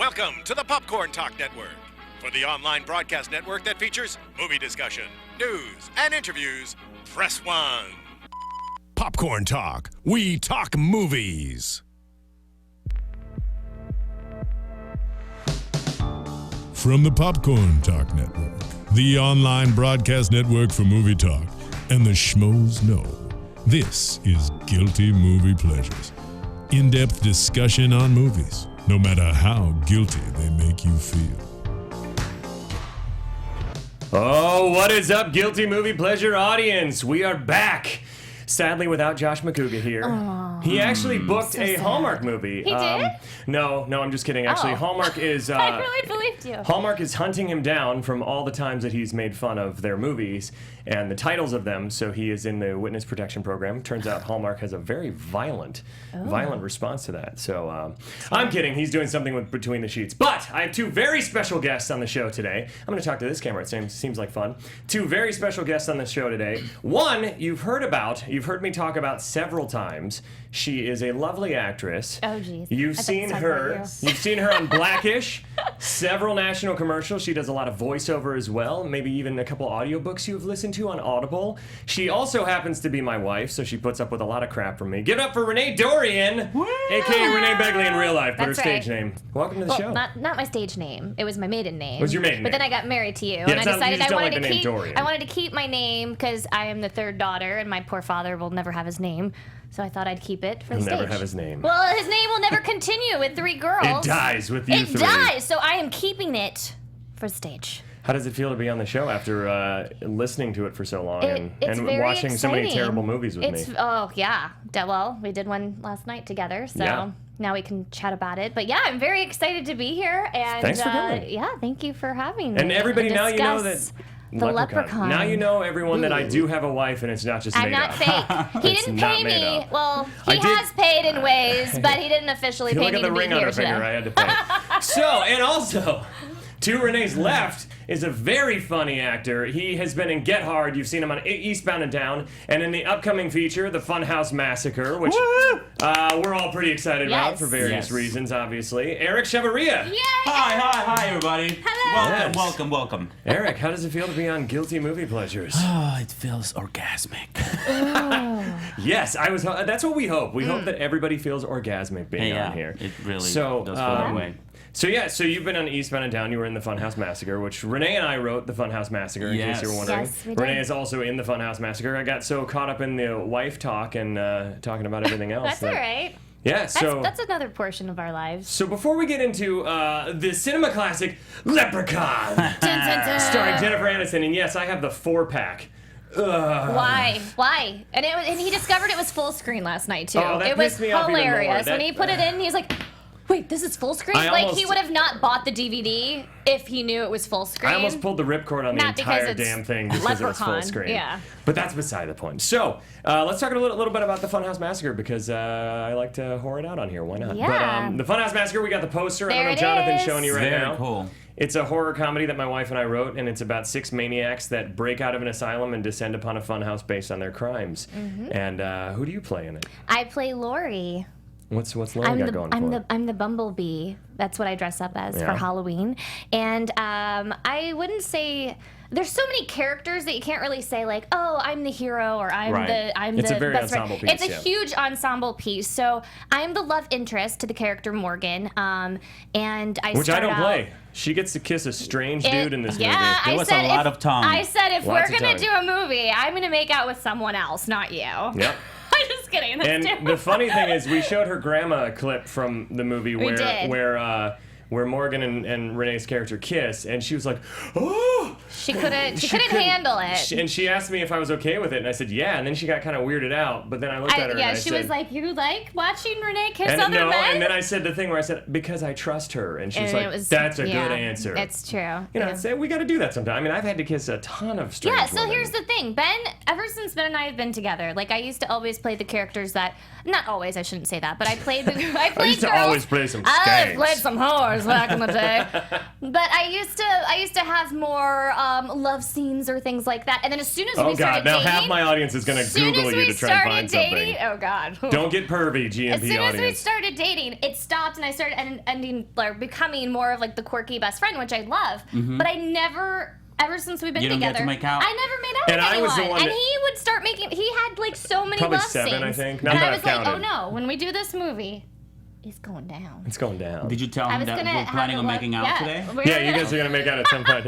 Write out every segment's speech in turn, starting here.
Welcome to the Popcorn Talk Network, for the online broadcast network that features movie discussion, news, and interviews. Press 1. Popcorn Talk. We talk movies. From the Popcorn Talk Network, the online broadcast network for movie talk, and the schmoes know, this is Guilty Movie Pleasures. In-depth discussion on movies, no matter how guilty they make you feel. Oh, what is up, Guilty Movie Pleasure audience? We are back. Sadly, without Josh Macuga here. Aww. He actually booked a sad. Hallmark movie. He did? No, I'm just kidding. Actually, Hallmark is... I really believed you. Hallmark is hunting him down from all the times that he's made fun of their movies and the titles of them, so he is in the witness protection program. Turns out Hallmark has a very violent response to that. So, I'm kidding. He's doing something with Between the Sheets. But I have two very special guests on the show today. I'm going to talk to this camera. It seems like fun. Two very special guests on the show today. One, you've heard me talk about several times. She is a lovely actress. Oh, geez. You've seen her on Blackish, several national commercials. She does a lot of voiceover as well, maybe even a couple audiobooks you've listened to on Audible. She also happens to be my wife, so she puts up with a lot of crap from me. Give it up for Renee Dorian, a.k.a. Renee Begley in real life, but her stage name. Welcome to the show. Not my stage name. It was my maiden name. It was your maiden name. But then I got married to you, Yeah, and I decided I wanted to keep my name because I am the third daughter, and my poor father will never have his name. So I thought I'd keep it for the He'll stage. never have his name. Well, his name will never continue with three girls. It dies with you three. It dies, so I am keeping it for stage. How does it feel to be on the show after listening to it for so long It's and very watching so many exciting. terrible movies with me? Oh, yeah. Well, we did one last night together, so now we can chat about it. But yeah, I'm very excited to be here. And thanks for coming. Yeah, thank you for having me. And everybody, now you know that... The Leprechaun. Now you know, everyone, that I do have a wife and it's not just I'm made not up. fake. He It's didn't not pay made me. up. Well, he has paid in ways, but he didn't officially If you pay look me at the to ring be on here her finger, today. I had to pay. So, and also, to Renee's left is a very funny actor. He has been in Get Hard. You've seen him on Eastbound and Down. And in the upcoming feature, The Funhouse Massacre, which we're all pretty excited about for various reasons, obviously. Eric Chavarria. Yay! Hi, everybody. Hello. Welcome. Eric, how does it feel to be on Guilty Movie Pleasures? Oh, it feels orgasmic. Yes, that's what we hope. We hope that everybody feels orgasmic being on here. It really does feel that way. So you've been on Eastbound and Down. You were in the Funhouse Massacre, which Renee and I wrote the Funhouse Massacre, in case you were wondering. Yes, we did. Renee is also in the Funhouse Massacre. I got so caught up in the wife talk and talking about everything else. That's all right. Yeah, That's another portion of our lives. So before we get into the cinema classic Leprechaun, starring Jennifer Aniston, and yes, I have the 4-pack. Why? And he discovered it was full screen last night too. Oh, that it was pissed me off even more. hilarious. When he put it in, he's like, wait, this is full screen? He would have not bought the DVD if he knew it was full screen. I almost pulled the ripcord on the Not because entire it's damn thing just because it was full Leprechaun, screen. yeah. But that's beside the point. So, let's talk a little bit about the Funhouse Massacre because I like to whore it out on here. Why not? Yeah. But the Funhouse Massacre, we got the poster. I There don't know, it Jonathan's is. showing you right now. Very cool. It's a horror comedy that my wife and I wrote, and it's about 6 maniacs that break out of an asylum and descend upon a funhouse based on their crimes. Mm-hmm. And who do you play in it? I play Lori. What's Lauren got going for it? I'm the bumblebee. That's what I dress up as Yeah. for Halloween. And I wouldn't say there's so many characters that you can't really say like, oh, I'm the hero or I'm It's the a very best friend. ensemble piece, It's a yeah. huge ensemble piece. So I'm the love interest to the character Morgan. And Which I don't out, play. She gets to kiss a strange dude in this movie. I was said a lot of tongue. I said if Lots we're of gonna tongue. do a movie, I'm gonna make out with someone else, not you. Yep. I'm just kidding. That's And terrible. the funny thing is, we showed her grandma a clip from the movie We did. where Morgan and Renee's character kiss, and she was like, "Oh!" She couldn't handle it. And she asked me if I was okay with it, and I said, "Yeah." And then she got kind of weirded out. But then I looked at her and I she said, was like, "You like watching Renee kiss and, other no, men?" and then I said the thing where I said, "Because I trust her," and she was And like, it was- "That's a yeah, good answer." It's true. You know, yeah. we got to do that sometime. I mean, I've had to kiss a ton of strange Yeah, so women. here's the thing. Ben, ever since Ben and I have been together, like I used to always play the characters that, not always, I shouldn't say that, but I played I used to girls. always play some I skanks. played some whores. hours back in the day. But I used to have more love scenes or things like that. And then as soon as we started dating, half my audience is going to Google you to try and find something. Oh God. Don't get pervy, GMP As soon audience. as we started dating, it stopped, and I started becoming more of like the quirky best friend, which I love. But I never. Ever since we've been You don't together, get to make out? I never made out And with I was anyone. the one And that- he would start making. He had like so many Probably love 7, scenes. I think. Not And that I I've was like, oh counted. no, when we do this movie, it's going down. It's going down. Did you tell I him was that gonna we're planning on have a making love- out yeah. today? Yeah, you guys are going to make out at some point.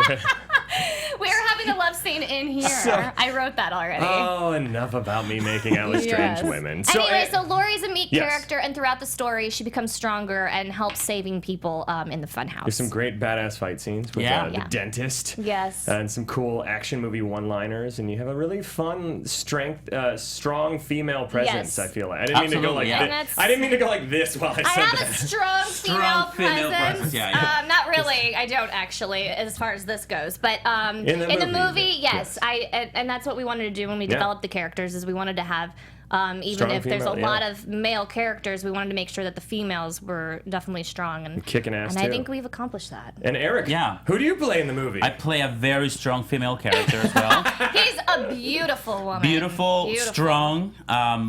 We were having a love scene in here. So- I wrote that already. Oh, enough about me making out with strange Yes. women. Anyway, so Lori's a meek Yes. character, and throughout the story, she becomes stronger and helps saving people in the funhouse. there's some great badass fight scenes with Yeah. the Yeah. dentist. Yes. And some cool action movie one-liners, and you have a really fun, strong female presence. Yes. I feel like I didn't mean to go like Absolutely, yeah. this. And that's- I didn't mean to go like this while I I said have that. a strong female female presence. presence, yeah. Not really. I don't actually, as far as this goes. But In the movie, movie, yes. And that's what we wanted to do when we developed the characters. Is we wanted to have. Even Strong if there's a female, lot yeah. of male characters, we wanted to make sure that the females were definitely strong and Kicking ass And I too. think we've accomplished that. And Eric, Yeah. who do you play in the movie? I play a very strong female character as well. He's a beautiful woman. Beautiful, strong,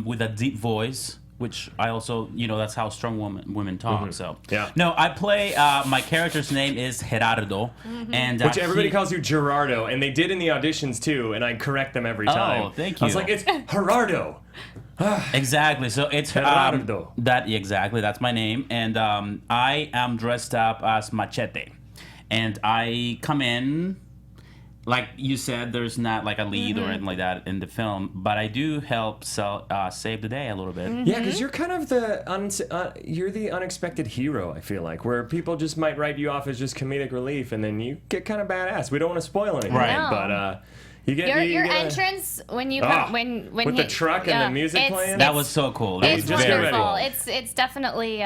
with a deep voice, which I also, that's how strong women talk. So Yeah. No, I play. My character's name is Gerardo, and Which everybody calls you Gerardo, and they did in the auditions too, and I correct them every time. Oh, thank I was you. like, it's Gerardo. Exactly. So it's Gerardo. That's my name, and I am dressed up as Machete, and I come in. Like you said, there's not like a lead or anything like that in the film, but I do help save the day a little bit. Yeah, because you're kind of you're the unexpected hero. I feel like where people just might write you off as just comedic relief, and then you get kind of badass. We don't want to spoil anything, Right. No. but you get Your get a- entrance when you Ah, come, when with the truck and the music it's- playing? That was so cool. That It's was just get very ready. wonderful. It's definitely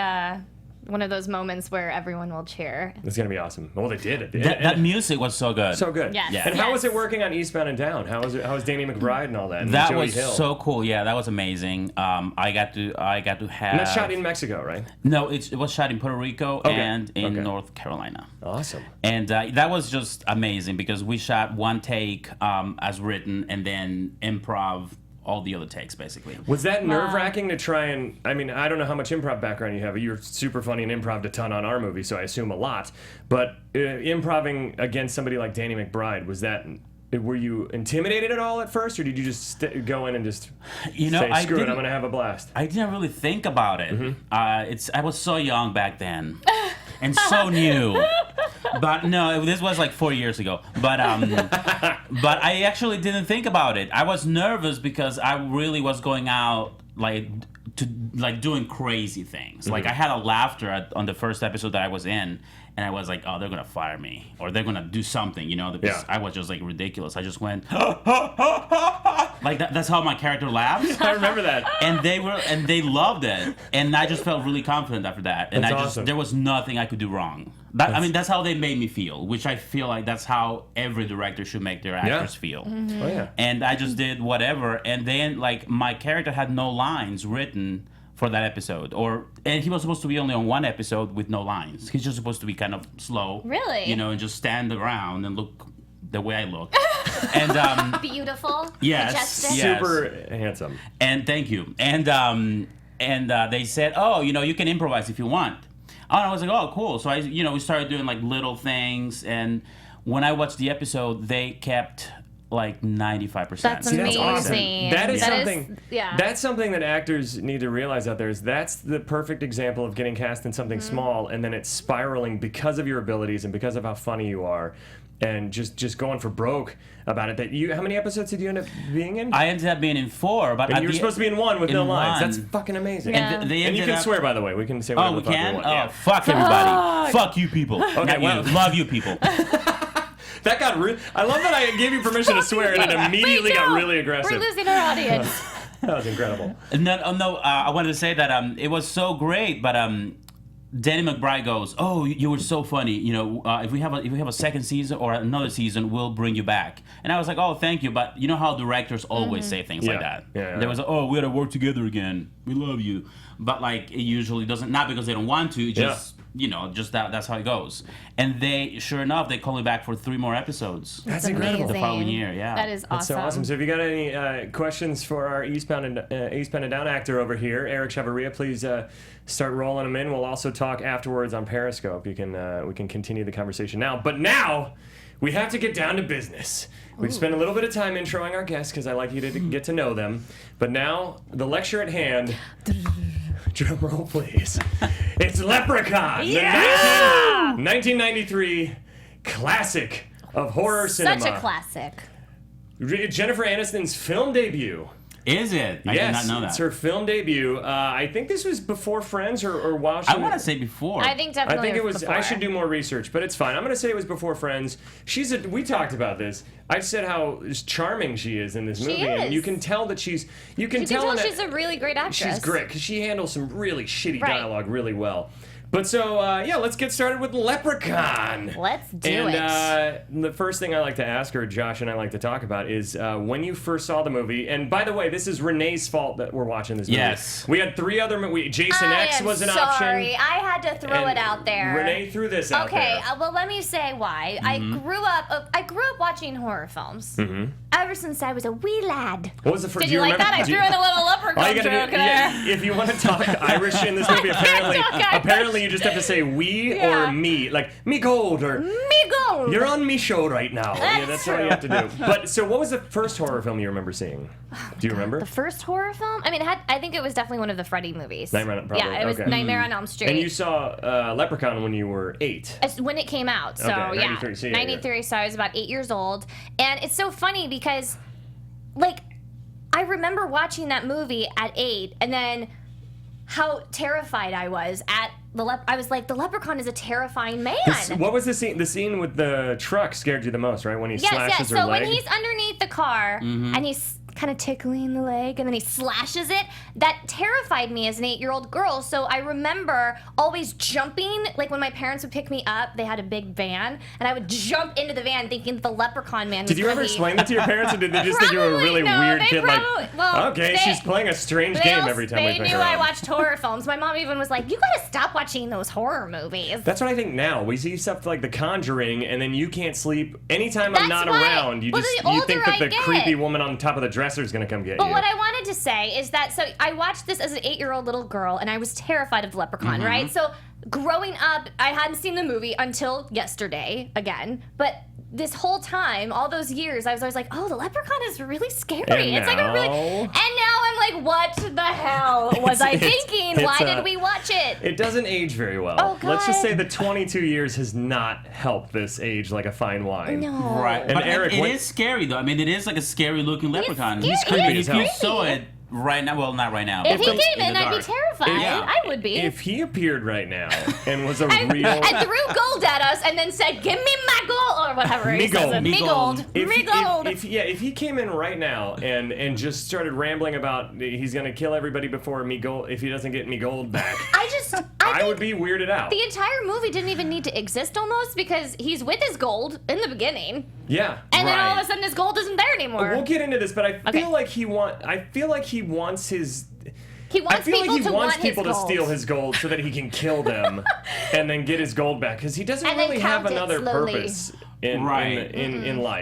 one of those moments where everyone will cheer. It's gonna be awesome. Well, they did. That music was so good. so good. Yes. Yeah. And how was Yes. it working on Eastbound and Down? How was Danny McBride and all that? And That Joey was Hill? so cool. Yeah, that was amazing. I got to have. And that's shot in Mexico, right? No, it was shot in Puerto Rico Okay. and in Okay. North Carolina. Awesome. And that was just amazing because we shot one take as written and then improv all the other takes basically. Was that nerve-wracking to try and... I mean, I don't know how much improv background you have. You're super funny and improv'd a ton on our movie, so I assume a lot. But improving against somebody like Danny McBride, was that... Were you intimidated at all at first, or did you just go in and just say, I screw it, I'm didn't- going to have a blast? I didn't really think about it. Mm-hmm. I was so young back then, and so new. But no, this was like 4 years ago. But I actually didn't think about it. I was nervous because I really was going out doing crazy things. Like I had a laughter on the first episode that I was in. And I was like, oh, they're going to fire me. Or they're going to do something, because Yeah. I was just like ridiculous. I just went, like that's how my character laughs. I remember that. And they loved it. And I just felt really confident after that. And That's awesome. there was nothing I could do wrong. That's how they made me feel, which I feel like that's how every director should make their actors feel. Oh, yeah. And I just did whatever. And then like my character had no lines written for that episode, and he was supposed to be only on one episode with no lines. He's just supposed to be kind of slow, Really? and just stand around and look the way I look. And Beautiful. Yes, Majestic. yes. Super handsome. and thank you. And they said, oh, you can improvise if you want. And I was like, oh, cool. So we started doing like little things, and when I watched the episode, they kept like 95%. That's See, that's awesome. amazing. That is That is- something. yeah. That's something that actors need to realize out there. Is that's the perfect example of getting cast in something small, and then it's spiraling because of your abilities and because of how funny you are, and just going for broke about it. How many episodes did you end up being in? I ended up being in 4, but and you were supposed to be in 1 with in no lines. one. That's fucking amazing. Yeah. And they And you ended can up, swear, by the way. We can say Oh, whatever we the fuck can? want. Oh, Yeah. fuck everybody. Fuck you people. Not well- you. Love you people. That got I love that I gave you permission to swear, and it immediately We got don't. really aggressive. We're losing our audience. That was incredible. No, I wanted to say that it was so great, but Danny McBride goes, "Oh, you were so funny. If we have a second season or another season, we'll bring you back." And I was like, "Oh, thank you." But you know how directors always say things like Yeah. that. Yeah. They was like, "Oh, we gotta work together again. We love you." But like it usually doesn't. Not because they don't want to. It just just that's how it goes. And sure enough, they call me back for 3 more episodes. That's incredible. The following year, yeah. That is awesome. That's so awesome. So if you got any questions for our Eastbound and Down actor over here, Eric Chavarria, please start rolling them in. We'll also talk afterwards on Periscope. We can continue the conversation now. But now we have to get down to business. We've spent a little bit of time introing our guests because I like you to get to know them. But now the lecture at hand. Drum roll, please. It's Leprechaun, the 1993 classic of horror cinema. Such a classic. Jennifer Aniston's film debut. Is it? I did not know that. It's her film debut. I think this was before Friends or while she... I want to say before. I think definitely I think it was. before. I should do more research, but it's fine. I'm going to say it was before Friends. We talked about this. I said how charming she is in this movie, and you can tell that she's. You can tell she's a really great actress. She's great because she handles some really shitty dialogue really well. But so, let's get started with Leprechaun. Let's do it. And the first thing I like to ask her, Josh and I like to talk about, is when you first saw the movie. And by the way, this is Renee's fault that we're watching this movie. Yes. We had 3 other movies. Jason X was an option. Sorry, I had to throw it out there. Renee threw this out there. Okay, well, let me say why. Mm-hmm. I grew up watching horror films. Ever since I was a wee lad. What was the first? Did you like that? I threw in a little leprechaun joke there. If you want to talk Irish in this movie, apparently you just have to say we or me, like me gold or me gold. You're on me show right now. That's all true. you have to do. But so, what was the first horror film you remember seeing? Do you remember? The first horror film? I mean, I think it was definitely one of the Freddy movies. Nightmare on Elm Street. Yeah, it was Nightmare on Elm Street. And you saw Leprechaun when you were 8. When it came out. So, Okay, 93, so yeah, 93, so I was about 8 years old. And it's so funny because, like, I remember watching that movie at 8 and then how terrified I was at I was like, the leprechaun is a terrifying man. What was the scene? The scene with the truck scared you the most, right? When he slashes her so leg? when he's underneath the car and he's kind of tickling the leg and then he slashes it, that terrified me as an 8-year-old girl. So I remember always jumping, like when my parents would pick me up, they had a big van, and I would jump into the van thinking that the leprechaun man was Did you ever explain that to your parents, or did they just think you were a really weird kid? She's playing a strange game every time we They pick knew her I up. watched horror films. My mom even was like, you gotta stop watching those horror movies. That's what I think now. We see stuff like The Conjuring, and then you can't sleep. Anytime I'm not around, you think that the creepy woman on top of the dresser is going to come get you. But what I wanted to say is that, so I watched this as an 8-year-old little girl, and I was terrified of the leprechaun, right? So growing up, I hadn't seen the movie until yesterday, again, but this whole time, all those years, I was always like, oh, the leprechaun is really scary. And now I'm like, what the hell was I thinking? Why did we watch it? It doesn't age very well. Oh, God. Let's just say the 22 years has not helped this age like a fine wine. No. Right. And But Eric, it is scary, though. I mean, it is like a scary looking leprechaun. scary. He's creepy as hell. If you saw it right now, well, not right now. If but he came in, the I'd be dark. terrified. Yeah. I would be. If he appeared right now and was a and real... threw gold at us and then said, give me my gold, or whatever he says it. Me gold. Me gold. If he came in right now and just started rambling about he's gonna kill everybody before me gold if he doesn't get me gold back, I would be weirded out. The entire movie didn't even need to exist almost because he's with his gold in the beginning. Yeah. And then all of a sudden his gold isn't there anymore. We'll get into this, but I feel like he wants his. He wants I feel people like he to wants want people his to gold. steal his gold so that he can kill them and then get his gold back because he doesn't And then really have count it another slowly. purpose in life.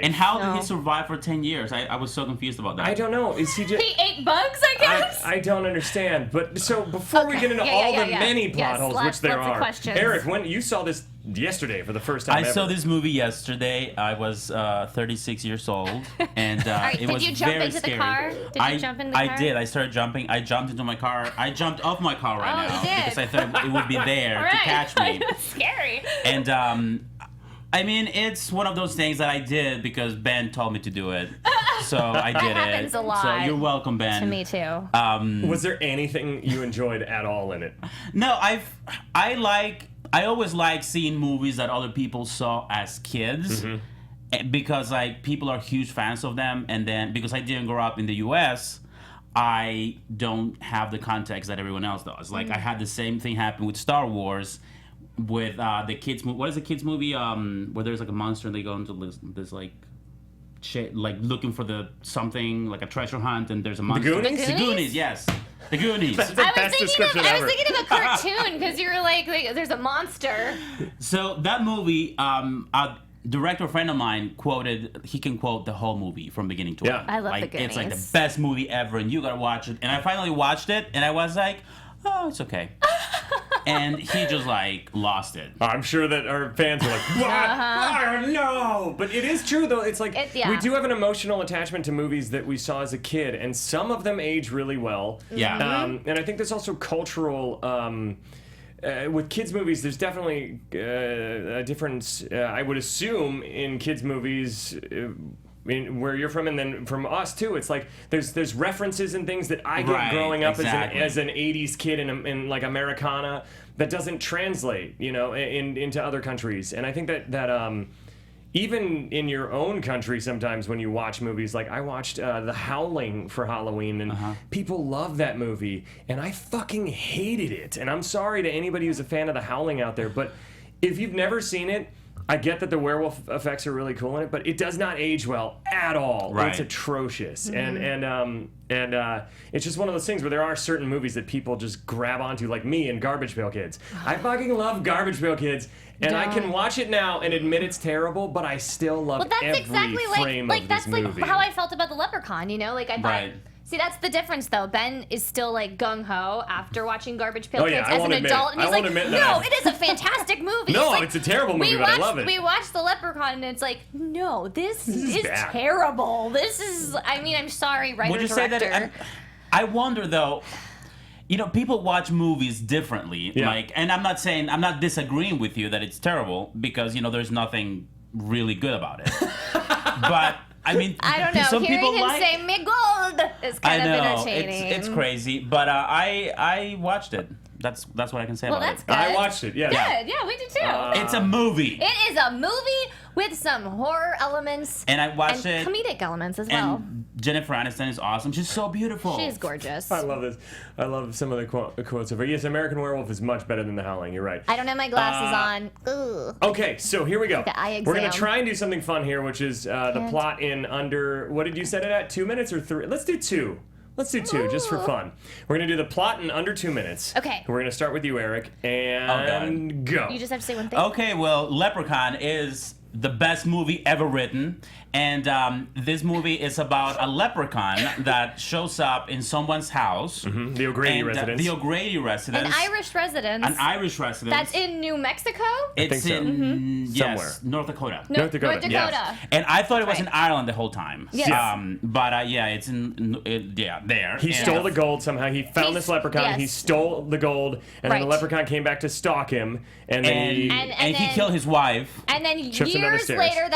And how did he survive for 10 years? I was so confused about that. I don't know. Is he just? He ate bugs, I guess. I don't understand. But so before we get into all the many plot holes, which there lots of are, questions. Eric, when you saw this yesterday for the first time I ever. saw this movie yesterday. I was 36 years old, and it was did you jump very into scary. the car? Did you jump into the car? I did. I started jumping. I jumped into my car. I jumped off my car right Oh, now you did. because I thought it would be there to catch me. That's scary. And I mean, it's one of those things that I did because Ben told me to do it. So I did it. That happens a lot. So you're welcome, Ben. To me too. Was there anything you enjoyed at all in it? No, I always like seeing movies that other people saw as kids because like people are huge fans of them, and then because I didn't grow up in the US, I don't have the context that everyone else does. Like I had the same thing happen with Star Wars. With the kids movie, what is the kids movie? Where there's like a monster and they go into this like shit, like looking for something like a treasure hunt, and there's a monster. Goonies? The Goonies, yes. The Goonies. That's the best description I ever. was thinking of a cartoon because you were like, there's a monster. So that movie, a director friend of mine he can quote the whole movie from beginning to end. I love like, The Goonies. It's like the best movie ever, and you gotta watch it. And I finally watched it, and I was like, oh, it's okay. And he just like lost it. I'm sure that our fans were like, what? Oh, no! But it is true, though. It's like, we do have an emotional attachment to movies that we saw as a kid, and some of them age really well. Yeah. And I think there's also cultural... with kids' movies, there's definitely a difference, I would assume, in kids' movies... where you're from, and then from us too. It's like there's references and things that I get growing up as an 80s kid in like Americana that doesn't translate, into other countries. And I think that even in your own country, sometimes when you watch movies, like I watched The Howling for Halloween, and people love that movie, and I fucking hated it. And I'm sorry to anybody who's a fan of The Howling out there, but if you've never seen it, I get that the werewolf effects are really cool in it, but it does not age well at all. Right. It's atrocious, and it's just one of those things where there are certain movies that people just grab onto, like me and Garbage Pail Kids. I fucking love Garbage Pail Kids, and I can watch it now and admit it's terrible, but I still love every frame of this movie. That's like how I felt about the Leprechaun. I thought. Right. See, that's the difference, though. Ben is still like gung ho after watching Garbage Pail Kids I as won't an admit adult, it. and he's I won't like, admit "No, that. it is a fantastic movie." No, like, it's a terrible movie, but I love it. We watched the Leprechaun, and it's like, no, this is bad. terrible. This is. I mean, I'm sorry, writer Would you say director. that? I wonder though. People watch movies differently. Yeah. Like, and I'm not disagreeing with you that it's terrible because there's nothing really good about it. But I mean, I don't know. some Hearing people him like. say "me gold" is kind I of know entertaining. it's crazy, but I watched it. That's what I can say about that's it. good. I watched it, yes. Good. Yeah, we did too. It's a movie. It is a movie with some horror elements And I watched it. comedic elements as well. And Jennifer Aniston is awesome. She's so beautiful. She's gorgeous. I love this. I love some of the quotes of her. Yes, American Werewolf is much better than The Howling. You're right. I don't have my glasses on. Ugh. Okay, so here we go. The eye We're going exam. to try and do something fun here, which is the plot in under... What did you set it at? 2 minutes or 3? Let's do 2. Let's do 2, just for fun. We're going to do the plot in under 2 minutes. Okay. We're going to start with you, Eric, and go. You just have to say one thing. Okay, well, Leprechaun is the best movie ever written. And this movie is about a leprechaun that shows up in someone's house. The O'Grady residence. The O'Grady residence. An Irish residence. An Irish residence. That's in New Mexico? It's think so. in Somewhere. North Dakota. North Dakota. North Dakota. Yes. And I thought it was Right. in Ireland the whole time. Yes. But it's there. He stole the gold somehow. He found this leprechaun. yes. He stole the gold, and then the Right. leprechaun came back to stalk him, and then And, he... and he then- killed his wife. And then Trips him down the years stairs. later,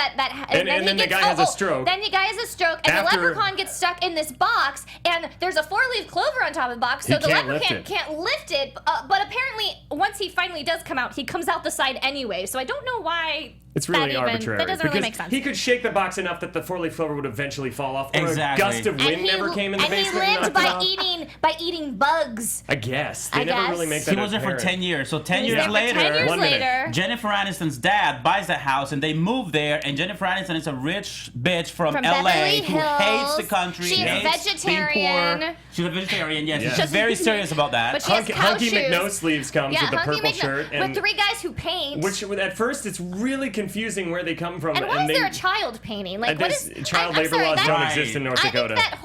And then the guy has a stroke. Then the guy has a stroke, and After- the leprechaun gets stuck in this box, and there's a 4-leaf clover on top of the box, so He the can't lift leprechaun it. can't lift it. But apparently, once he finally does come out, he comes out the side anyway. So I don't know why. It's really that arbitrary. That doesn't because really make sense. he could shake the box enough that the 4-leaf clover would eventually fall off, or Exactly. a gust of wind and never came in the and basement. he and lived knocked it off. by eating bugs. I guess they I never guess. really make that. He was there for apparent. 10 years. So 10 He was years there for later, 10 years 1 minute. later. Jennifer Aniston's dad buys the house and they move there. And Jennifer Aniston is a rich bitch from From LA Beverly who Hills. hates the country. She is hates being vegetarian. poor. She's a vegetarian. Yes, Yeah. she's very serious about that. But she has cow Hunky shoes. McNosleeves comes with the Hunky purple McNo- shirt, and with 3 guys who paint. which at first it's really confusing where they come from. and why is they, there a child painting? Like, what is child I'm labor sorry, laws that- don't Right. exist in North I Dakota. think that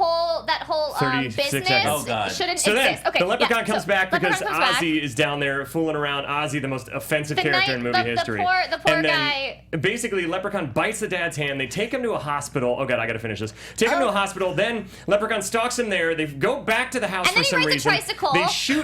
whole 36 business seconds. Oh, God. shouldn't So then, exist. Okay, the leprechaun yeah, comes so back because Leprechaun comes back. Ozzy is down there fooling around. Ozzy, the most offensive The character in night- movie the history. poor and then, guy- Basically, Leprechaun bites the dad's hand. They take him to a hospital. Oh God, I gotta finish this. Take him to a hospital. Then Leprechaun stalks him there. They go back to the house And for then he some rides a reason. tricycle.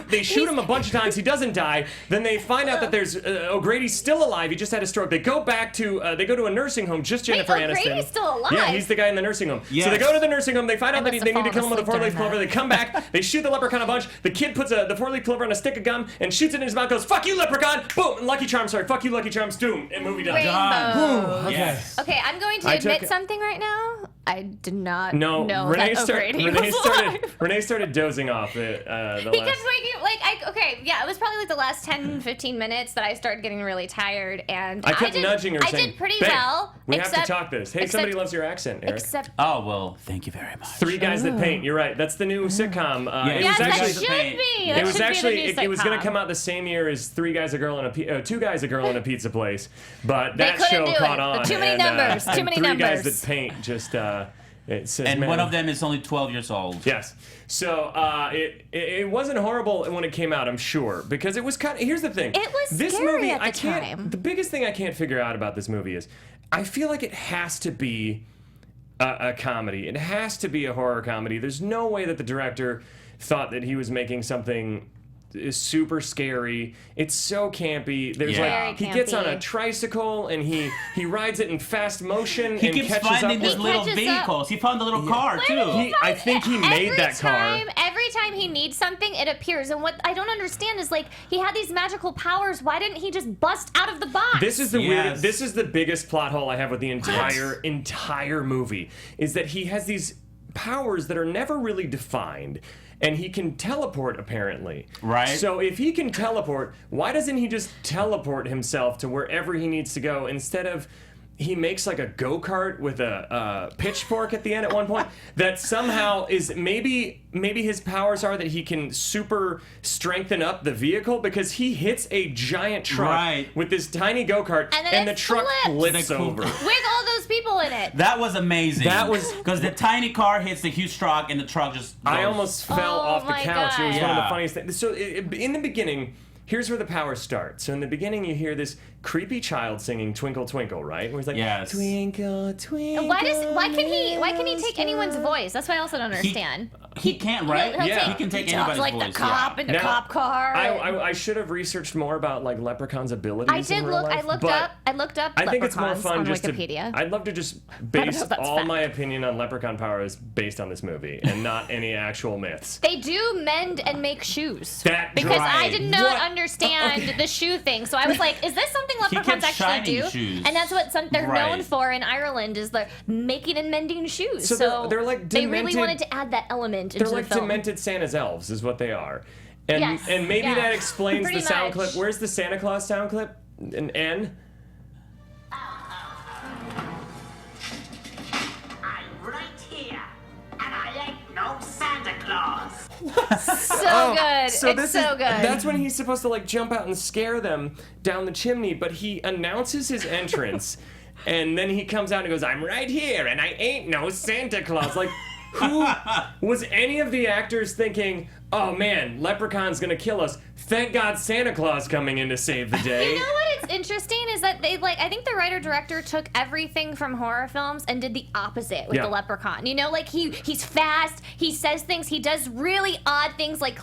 They shoot him a bunch of times. He doesn't die. Then they find out that there's O'Grady's still alive. He just had a stroke. They go back to they go to a nursing home. Just Jennifer Aniston. O'Grady's still alive? Yeah, he's the guy in the nursing home. Yes. So they go to the nursing home. They find out that must they have need to kill him with a fallen asleep 4-leaf clover. during They come back. They shoot the leprechaun a bunch. The kid puts the 4-leaf clover on a stick of gum and shoots it in his mouth. Goes, "Fuck you, leprechaun!" Boom. And Lucky Charms. Sorry, fuck you, Lucky Charms. Doom. And movie done. Rainbow. Yes. Okay, I'm going to I admit took- something right now. I did not No, know Renee, that O'Grady was alive. Renee started dozing off at the He last. kept waking it was probably like the last 10, 15 minutes that I started getting really tired, and I kept nudging her, I saying, did pretty "Babe, well. we have to talk this. Hey, somebody except- loves your accent, Eric. Except Oh, well, thank you very much. Three Guys That Paint. You're right. That's the new sitcom. It yes, was that actually. should be. It That was should actually. be the new It was going sitcom. to come out the same year as Two Guys, a Girl, and a Pizza Place, but that couldn't show do caught it. on. Too many and, numbers. Too and many Three Guys numbers. That Paint just. It says, And man, one of them is only 12 years old. Yes. So it wasn't horrible when it came out, I'm sure, because it was kind of. Here's the thing. It was this scary movie, at the I can't. time. The biggest thing I can't figure out about this movie is, I feel like it has to be a comedy. It has to be a horror comedy. There's no way that the director thought that he was making something super scary. It's so campy. There's Yeah. like he Very gets on a campy. tricycle and he rides it in fast motion He and keeps catches finding up these with. little catches up. vehicles. He found the little car, too. I think he made that car. Every time he needs something, it appears. And what I don't understand is, like, he had these magical powers. Why didn't he just bust out of the box? This is the Yes. weird. This is the biggest plot hole I have with the entire movie. Is that he has these powers that are never really defined. And he can teleport, apparently. Right. So if he can teleport, why doesn't he just teleport himself to wherever he needs to go instead of he makes like a go-kart with a pitchfork at the end at one point that somehow is maybe his powers are that he can super strengthen up the vehicle because he hits a giant truck Right. with this tiny go-kart And then and it the truck flips. flips over. With all those people in it. That was amazing. That was- because the tiny car hits the huge truck and the truck just goes. I almost fell Oh off the my couch. It was God. one of the Yeah. funniest things. So in the beginning, here's where the powers start. So in the beginning, you hear this creepy child singing "Twinkle Twinkle," right? Where he's like, Yes. "Twinkle Twinkle." Why can he take anyone's voice? That's what I also don't understand. He can't, right? He'll Yeah. take- He can take he talks anybody's like voice. the cop yeah. in the Now, cop car. I should have researched more about like Leprechaun's abilities. I in did real look. I life, looked but up. I looked up. I think it's more leprechauns fun on just Wikipedia. to. I'd love to just don't base know if that's all fact. my opinion on Leprechaun powers based on this movie and not any actual myths. They do mend and make shoes. That because I right. did not What? understand Okay. the shoe thing. So I was like, is this something leprechauns kept actually do? shining shoes. And that's what they're known Right. for in Ireland is the making and mending shoes. So they're like they really demented- wanted to add that element They're into like the film. demented Santa's elves, is what they are. And Yes, and maybe yeah. that explains the Pretty sound much. clip. Where's the Santa Claus sound clip? An N? I'm right here, and I ain't no Santa Claus. So good. So it's this so is, good. That's when he's supposed to like jump out and scare them down the chimney, but he announces his entrance, and then he comes out and goes, "I'm right here, and I ain't no Santa Claus." Like, who was any of the actors thinking, "Oh man, Leprechaun's gonna kill us. Thank God Santa Claus coming in to save the day." You know what? It's interesting is that they I think the writer-director took everything from horror films and did the opposite with Yeah. the Leprechaun. You know, like he's fast, he says things, he does really odd things, like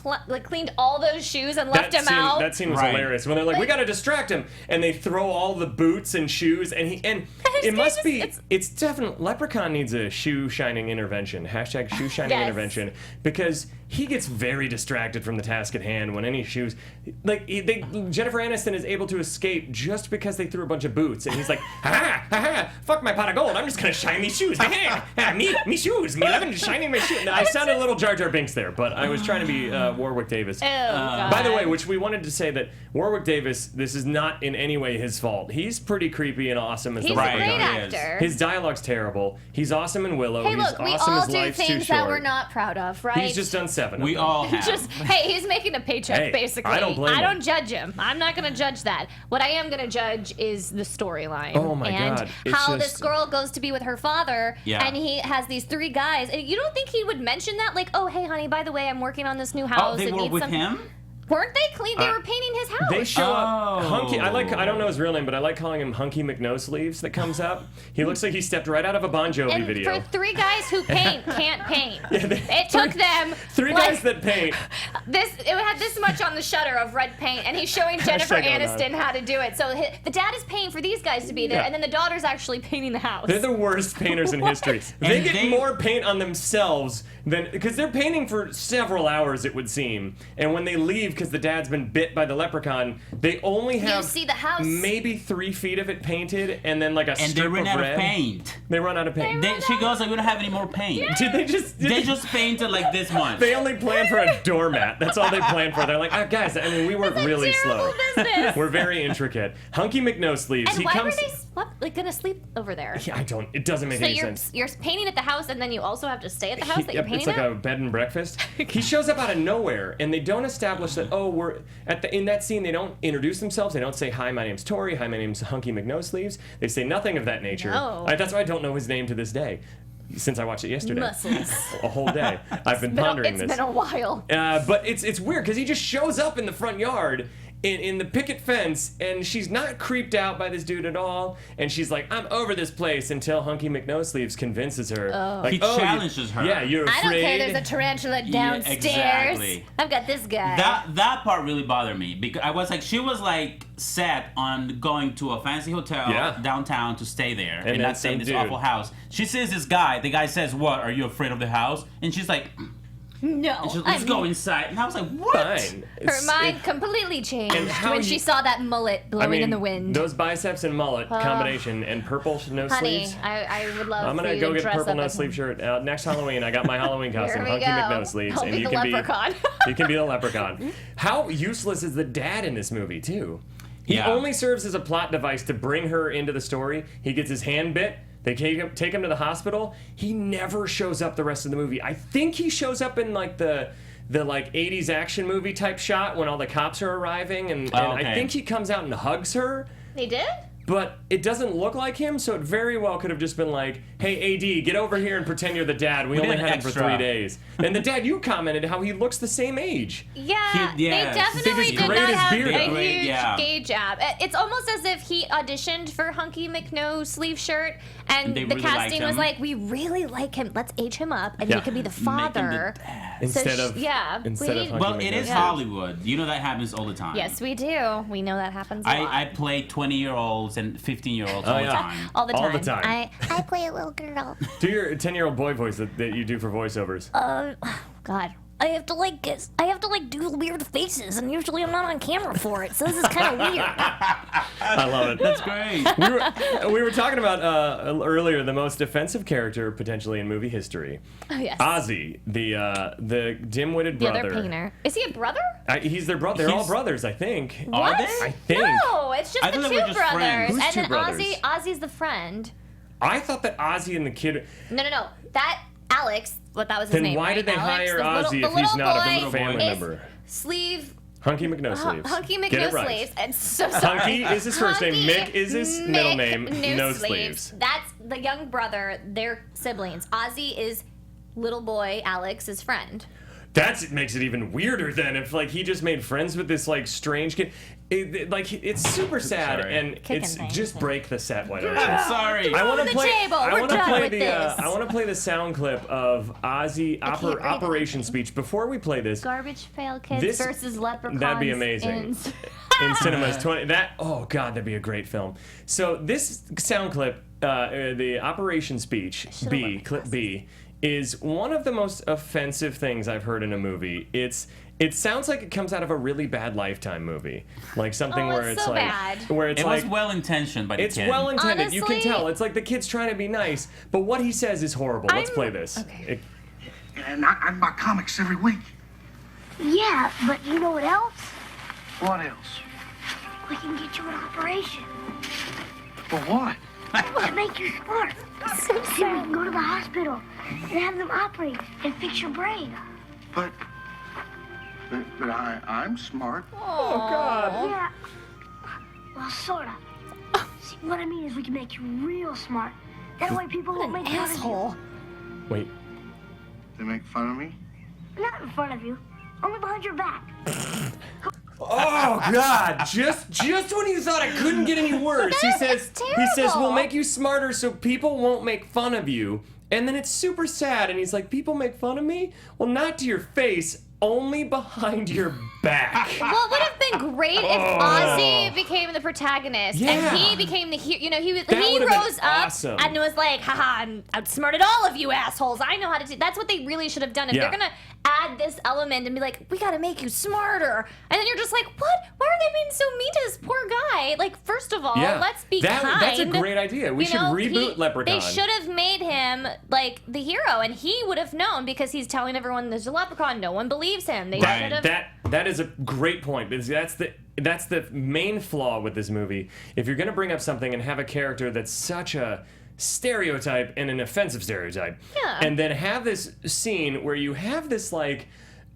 cleaned all those shoes and left him out. That scene was Right. hilarious when they're like, "We gotta distract him," and they throw all the boots and shoes, and it His must face be. is- It's definitely Leprechaun needs a shoe shining intervention. Hashtag shoe shining Yes. intervention because he gets very distracted from the task at hand when any shoes. Like Jennifer Aniston is able to escape just because they threw a bunch of boots, and he's like, "Ha ha ha! Fuck my pot of gold! I'm just gonna shine these shoes. Me shoes. Me loving shining my shoes." I sounded a little Jar Jar Binks there, but I was trying to be Warwick Davis. Oh, God. By the way, which we wanted to say that Warwick Davis, this is not in any way his fault. He's pretty creepy and awesome as He's the a Right. great Leprechaun. He is. actor. His dialogue's terrible. He's awesome in Willow. Hey, He's look, we awesome all as do Life's Too things that Short. we're not proud of, right? He's just done 7 of We them. all have. Hey, he's making a paycheck, Hey, basically. I don't blame him. don't judge him. I'm not going to judge that. What I am going to judge is the storyline. Oh my and God, it's how just- this girl goes to be with her father, Yeah. and he has these 3 guys. And you don't think he would mention that? Like, oh, hey, honey, by the way, I'm working on this new house. Oh, they It were needs with some-" him? Weren't they clean? They were painting his house. They show up Oh. Hunky. I don't know his real name, but I like calling him Hunky McNosleeves that comes up. He looks like he stepped right out of a Bon Jovi and video. for 3 guys who paint, can't paint. It took them 3 like, guys that paint. it had this much on the shutter of red paint, and he's showing Jennifer Hashtag going Aniston how to do it. So the dad is paying for these guys to be there, Yeah. and then the daughter's actually painting the house. They're the worst painters in history. They And get they- more paint on themselves than because they're painting for several hours, it would seem. And when they leave, because the dad's been bit by the leprechaun. They only have see the house. maybe 3 feet of it painted, and then like a And strip they ran of out red. of paint. They run out of paint. She goes like, we don't have any more paint. Did they just? They just painted like this much. They only planned for a doormat. That's all they planned for. They're like, oh, guys, I mean, we work really slow. business. We're very intricate. Hunky McNosleeves. And he why comes. were they gonna sleep over there? Yeah, I don't. It doesn't make So any sense. you're painting at the house, and then you also have to stay at the house that you're Yep, painting it's like at? a bed and breakfast. He shows up out of nowhere, and they don't establish that. Oh, we're in that scene. They don't introduce themselves. They don't say, "Hi, my name's Tory. Hi, my name's Hunky McNosleeves." They say nothing of that nature. No. That's why I don't know his name to this day, since I watched it yesterday. Muscles. A whole day. I've been pondering It's this. been a while. But it's weird because he just shows up in the front yard in the picket fence, and she's not creeped out by this dude at all. And she's like, "I'm over this place," until Hunky McNosleeves convinces her. Like, He challenges her. Yeah, you're I afraid. don't care. There's a tarantula downstairs. exactly. I've got this guy. That part really bothered me because I was like, she was like set on going to a fancy hotel Yeah. downtown to stay there And and then not stay in some this dude. awful house. She sees this guy. The guy says, "What? Are you afraid of the house?" And she's like, no. and she's, "Let's go inside." And I was like, "What?" Fine. Her mind completely changed And how when you- she saw that mullet blowing in the wind. Those biceps and mullet combination and purple no Honey, sleeves. I would love I'm for gonna you go to get a dress purple up no as sleeve him. shirt. Next Halloween, I got my Halloween costume, Here we Hunky go. McNosleeves, I'll and be you the can leprechaun. you can be the leprechaun. How useless is the dad in this movie too? He Yeah. only serves as a plot device to bring her into the story. He gets his hand bit. They take him to the hospital. He never shows up the rest of the movie. I think he shows up in like the like 80s action movie type shot when all the cops are arriving, and I okay. think he comes out and hugs her. They did? But it doesn't look like him, so it very well could have just been like, "Hey, AD, get over here and pretend you're the dad. We only did had him for extra. 3 days." And the dad, you commented how he looks the same age. Yeah, He- they yes. definitely Biggest, did not greatest have beard. a Great, huge yeah. gay jab. It's almost as if he auditioned for Hunky McNosleeve shirt, and They the really liked casting was him. like, "We really like him. Let's age him up, and Yeah. he could be the Make him the father." dad. Instead So of we need- Hunky Well, it is McNosleeve. Hollywood. You know that happens all the time. Yes, we do. We know that happens a lot. I play 20-year-olds and 15-year-olds all the yeah. time. all the time. all the time. I play a little girl. Do your 10-year-old boy voice that you do for voiceovers. God. I have to do weird faces, and usually I'm not on camera for it, so this is kind of weird. I love it. That's great. We were talking about earlier the most offensive character potentially in movie history. Oh, yes. Ozzy, the dim-witted The brother. other painter. Is he a brother? He's their brother. They're all He's- brothers, I think. Are What? they? I think. No, it's just I the thought two they were just brothers. friends. Who's And two then brothers? Ozzy's the friend. I thought that Ozzy and the kid. No. That Alex, that was his Then name, why right? did they Alex, hire the Ozzy little if he's not a boy family is member? Sleeve. Hunky McNosleeves. Hunky Get it right. McNosleeves. And so sorry. Hunky is his first name. Hunky Mick is his middle name. No sleeves. That's the young brother. They're siblings. Ozzy is little boy Alex's friend. That makes it even weirder then if like he just made friends with this like strange kid. It's super sad Sorry. and Kicking it's things. just break the set. Why don't you? I'm sorry. I want the to play. table. I We're want to done play with the. this. I want to play the sound clip of Ozzy can't read it. Operation speech. Before we play this, Garbage Pail Kids This- versus Leprechauns. that'd be amazing. in cinemas 20 that oh god that'd be a great film. So this sound clip, the Operation speech B clip B, is one of the most offensive things I've heard in a movie. It sounds like it comes out of a really bad Lifetime movie, like something Oh, where it's it's so like bad. where it's It like was well intentioned by the it's kid. well intended. You can Honestly- tell. It's like the kid's trying to be nice, but what he says is horrible. Let's I'm- play this. okay. And I buy comics every week. Yeah, but you know what else? What else? We can get you an operation For what? to make you smart. So we can go to the hospital and have them operate and fix your brain. But I'm smart. Oh God. Yeah. Well, sort of. See, what I mean is we can make you real smart. That way people won't make fun Asshole. Wait. They make fun of me? of you. Not in front of you. Only behind your back. Oh God! Just when you thought it couldn't get any worse, he says terrible. we'll make you smarter so people won't make fun of you. And then it's super sad, and he's like, people make fun of me? Well, not to your face, only behind your back. What would have been great if Ozzy became the protagonist and he became the hero. You know, he rose up awesome. and was like, haha, I outsmarted all of you assholes. I know how to do. That's what they really should have done. If they're gonna add this element and be like, we gotta make you smarter, and then you're just like, what? Why are they being so mean to this poor guy? Like, first of all, let's be kind. That's a great idea. We should reboot Leprechaun. They should have made him like the hero, and he would have known because he's telling everyone there's a leprechaun. No one believes him. They should have. That is a great point, because that's the main flaw with this movie. If you're going to bring up something and have a character that's such a stereotype and an offensive stereotype, and then have this scene where you have this like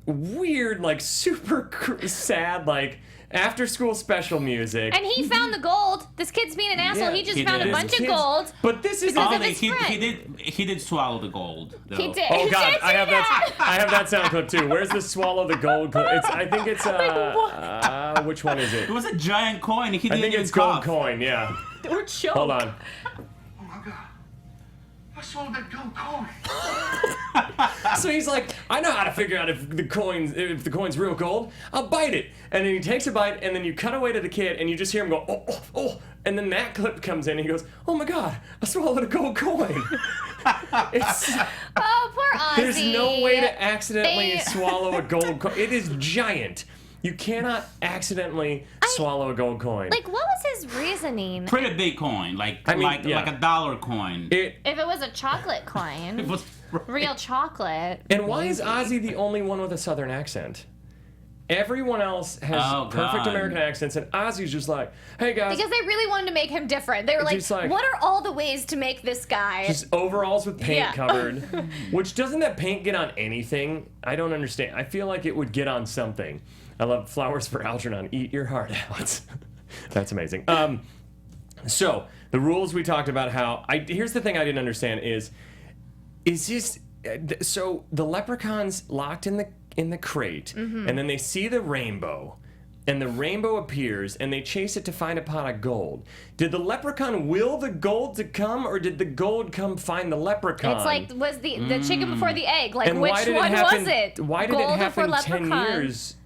weird, like super sad, like after school special music. And he found the gold. This kid's being an asshole. He just found a bunch of gold. But this is because of his friend. He did swallow the gold, though. He did. Oh God, I have that sound clip too. Where's the swallow the gold clip? I think it's which one is it? It was a giant coin. He I think it's gold coin. Yeah. Or choke. Hold on. Oh my God. I swallowed that gold coin. So he's like, I know how to figure out if the coin's real gold. I'll bite it. And then he takes a bite, and then you cut away to the kid, and you just hear him go, oh, oh, oh. And then that clip comes in, and he goes, oh my God, I swallowed a gold coin. Oh, poor Ozzy. There's no way to accidentally swallow a gold coin. It is giant. You cannot accidentally swallow a gold coin. Like, what was his reasoning? Pretty big coin, like a dollar coin. If it was a chocolate coin, It was real chocolate. And why is Ozzy the only one with a Southern accent? Everyone else has perfect American accents, and Ozzy's just like, hey guys. Because they really wanted to make him different. They were like, what are all the ways to make this guy? Just overalls with paint covered. Which, doesn't that paint get on anything? I don't understand. I feel like it would get on something. I love Flowers for Algernon. Eat your heart out. That's amazing. So, the rules we talked about here's the thing I didn't understand is this, so the leprechaun's locked in the crate, and then they see the rainbow, and the rainbow appears, and they chase it to find a pot of gold. Did the leprechaun will the gold to come, or did the gold come find the leprechaun? It's like, was the chicken before the egg? Like, and which one was it? Why did gold it happen 10 leprechaun? years?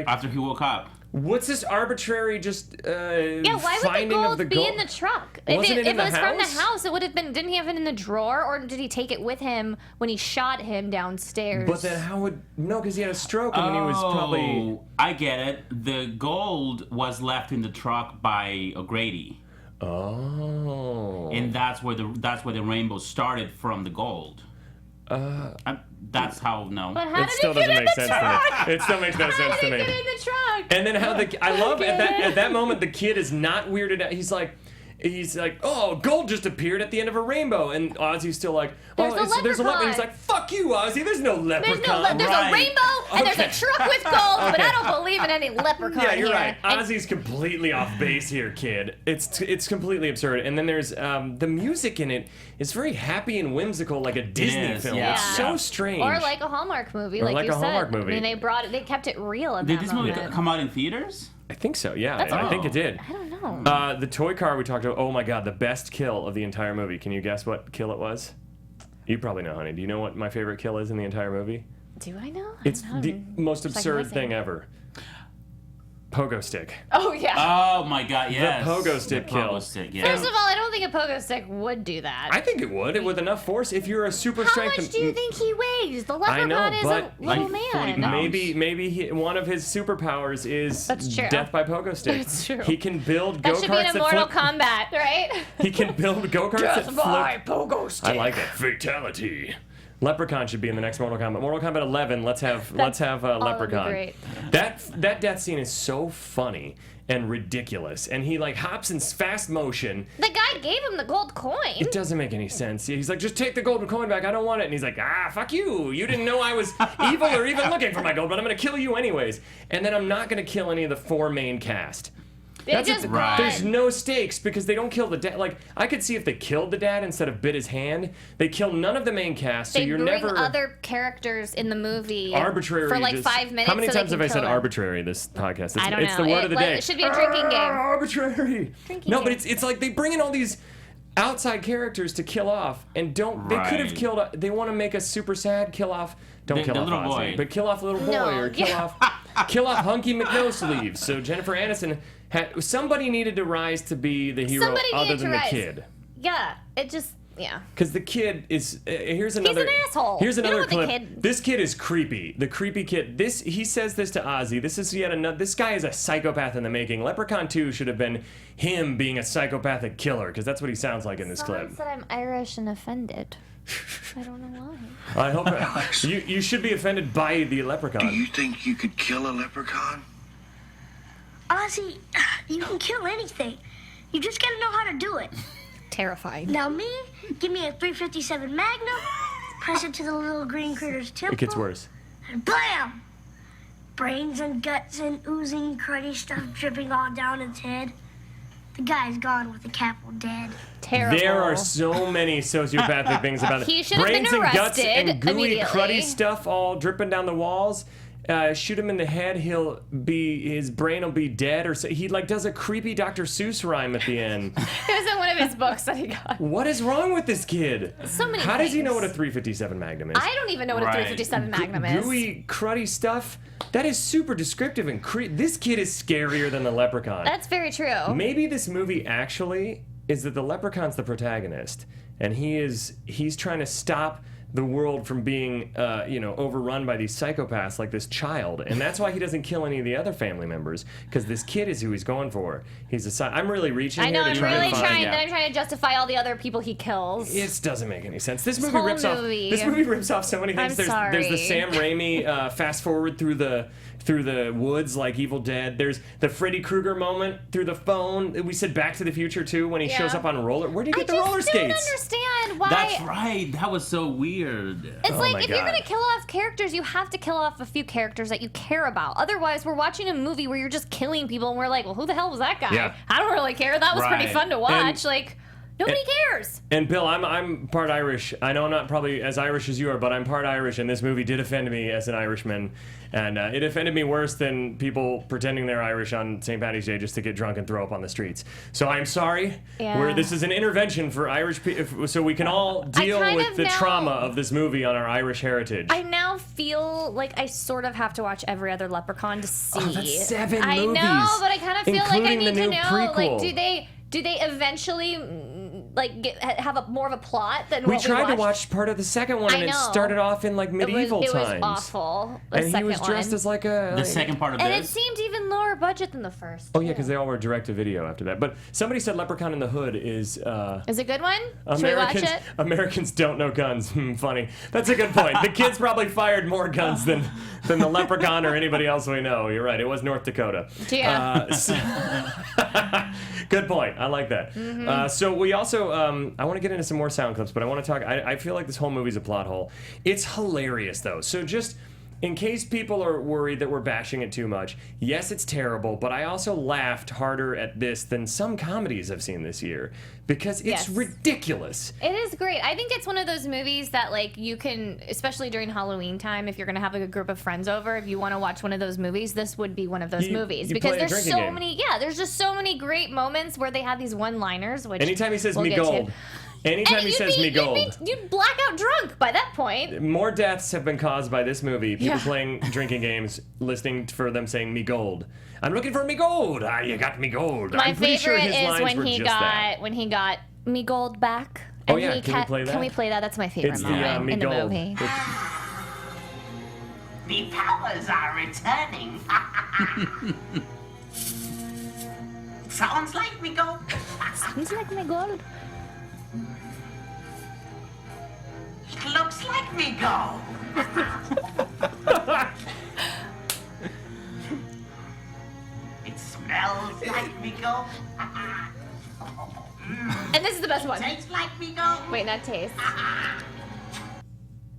After he woke up. What's this arbitrary just why would finding the gold of the be gold? in the truck? Wasn't If it in it was the from the house? house, it would have been. Didn't he have it in the drawer, or did he take it with him when he shot him downstairs? But then how would because he had a stroke and then he was probably. I get it. The gold was left in the truck by O'Grady. Oh. And that's where the rainbow started from the gold. That's how But how it did still it get doesn't in make the sense truck? to me. It still makes no sense to me. How did it get in the truck? And then how I love at that moment the kid is not weirded out. He's like, oh, gold just appeared at the end of a rainbow, and Ozzy's still like, There's a leprechaun. He's like, fuck you, Ozzy. There's no leprechaun. There's a rainbow and there's a truck with gold, but I don't believe in any leprechaun. Yeah, you're here. right. Ozzy's completely off base here, kid. It's completely absurd. And then there's the music in it is very happy and whimsical, like a Disney film. yeah. It's so strange. Or like a Hallmark movie, like you said. Hallmark movie. I mean, they kept it real in Did that this movie moment. come out in theaters? I think so. Yeah, That's I think it did. I don't know. The toy car we talked about. Oh my God, the best kill of the entire movie. Can you guess what kill it was? You probably know, honey. Do you know what my favorite kill is in the entire movie? Do I know? It's I don't the know. most Second absurd guessing. thing ever. Pogo stick. Oh yeah. Oh my God! Yes. The pogo stick kill. Pogo stick. Yeah. First of all, I don't think a pogo stick would do that. I think it would. With enough force, if you're a super How strength. much do you think he weighs? The I know, leprechaun is but a little like 40 man. pounds. Maybe one of his superpowers is That's true. death by pogo stick. That's true. He can build That should be go-karts in a Mortal flip. Kombat, right? He can build go-karts that flip. pogo stick. I like it. Fatality. Leprechaun should be in the next Mortal Kombat. Mortal Kombat 11. Let's have Leprechaun. great. That death scene is so funny and ridiculous, and he like hops in fast motion. The guy gave him the gold coin. It doesn't make any sense. He's like, just take the golden coin back. I don't want it. And he's like, fuck you. You didn't know I was evil or even looking for my gold, but I'm gonna kill you anyways. And then I'm not gonna kill any of the 4 main cast. There's no stakes because they don't kill the dad. Like, I could see if they killed the dad instead of bit his hand. They kill none of the main cast, so They you're bring never other characters in the movie arbitrary for like just, 5 minutes. How many so times they have I can said kill him. arbitrary this podcast? I don't it's know. the word of the day. It should be a drinking game. Arbitrary. Drinking No, but game. it's like they bring in all these outside characters to kill off, and don't. They could have Right. killed. They want to make a super sad kill off. Don't kill the off little Ozzy, boy. but kill off little boy No, or kill yeah. off. kill off Hunky McNosleeves. So Jennifer Aniston somebody needed to rise to be the hero other than the kid. Yeah, it just. Yeah. Because the kid is. Here's another. He's an asshole. Here's another clip. Kid. This kid is creepy. The creepy kid. He says this to Ozzy. This is yet another. This guy is a psychopath in the making. Leprechaun 2 should have been him being a psychopathic killer, because that's what he sounds like in this Someone clip. said I'm Irish and offended. I don't know why. I hope you should be offended by the leprechaun. Do you think you could kill a leprechaun? Ozzy, you can kill anything. You just gotta know how to do it. Terrifying. Now me, give me a 357 Magnum, press it to the little green critter's temple. It gets worse. And blam! Brains and guts and oozing cruddy stuff dripping all down its head. The guy's gone with the capital dead. Terrible. There are so many sociopathic things about it. He should have been Brains and guts arrested and gooey, immediately. cruddy stuff all dripping down the walls. Shoot him in the head, his brain will be dead, or so, he does a creepy Dr. Seuss rhyme at the end. It was in one of his books that he got. What is wrong with this kid? So many How does he things. know what a 357 Magnum is? I don't even know what a 357 Magnum is. Gooey, cruddy stuff. That is super descriptive and this kid is scarier than the leprechaun. That's very true. Maybe this movie actually is that the leprechaun's the protagonist, and he's trying to stop the world from being, overrun by these psychopaths like this child, and that's why he doesn't kill any of the other family members, because this kid is who he's going for. I'm really reaching I know, here to I'm try really to find. I'm trying to justify all the other people he kills. It doesn't make any sense. This movie whole rips movie. off. This movie rips off so many things. I'm There's the sorry. Sam Raimi fast forward through the woods like Evil Dead. There's the Freddy Krueger moment through the phone. We said Back to the Future too when he shows up on roller. Where do you get the roller skates? I just don't understand why. That's right. That was so weird. It's Oh my like if you're God. gonna kill off characters, you have to kill off a few characters that you care about. Otherwise, we're watching a movie where you're just killing people, and we're like, well, who the hell was that guy? Yeah. I don't really care. That was pretty Right. fun to watch. Nobody cares. And Bill, I'm part Irish. I know I'm not probably as Irish as you are, but I'm part Irish, and this movie did offend me as an Irishman. And it offended me worse than people pretending they're Irish on St. Paddy's Day just to get drunk and throw up on the streets. So I'm sorry. Yeah. This is an intervention for Irish people, so we can all deal kind with of the now- trauma of this movie on our Irish heritage. I now feel like I sort of have to watch every other Leprechaun to see. Oh, that's 7 I movies, know, but I kind of feel like I including need the to new know. prequel. Do they eventually have more of a plot than We what tried we to watched? watch part of the second one, I and it know. started off in medieval it was times. awful. The And he second was dressed one. as like a. The second part of And it this. seemed even lower budget than the first. Oh yeah, too. because they all were direct to video after that. But somebody said Leprechaun in the Hood is. Is it a good one? Should we watch it? Americans don't know guns. Funny. That's a good point. The kids probably fired more guns than the Leprechaun or anybody else we know. You're right. It was North Dakota. Yeah. Good point. I like that. So we also, I want to get into some more sound clips, but I want to talk. I feel like this whole movie's a plot hole. It's hilarious though. So just in case people are worried that we're bashing it too much, yes, it's terrible, but I also laughed harder at this than some comedies I've seen this year because it's Yes. ridiculous. It is great. I think it's one of those movies that you can, especially during Halloween time, if you're gonna have a group of friends over, if you want to watch one of those movies, this would be one of those movies you because play a there's drinking so game. many. Yeah, there's just so many great moments where they have these one-liners. Which Anytime he says we'll me get to. gold. Anytime he says me gold. You'd black out drunk by that point. More deaths have been caused by this movie. People Yeah. playing drinking games, listening for them saying me gold. I'm looking for me gold. Ah, you got me gold. My I'm pretty sure favorite his is lines when were he just that. got me gold back. Oh, And yeah, he can we play that? Can we play that? That's my favorite It's the moment me in the gold. movie. The powers are returning. Sounds like me go. Sounds like me gold. It looks like me go. It smells like me go. And this is the best one. Tastes like me go. Wait, not taste.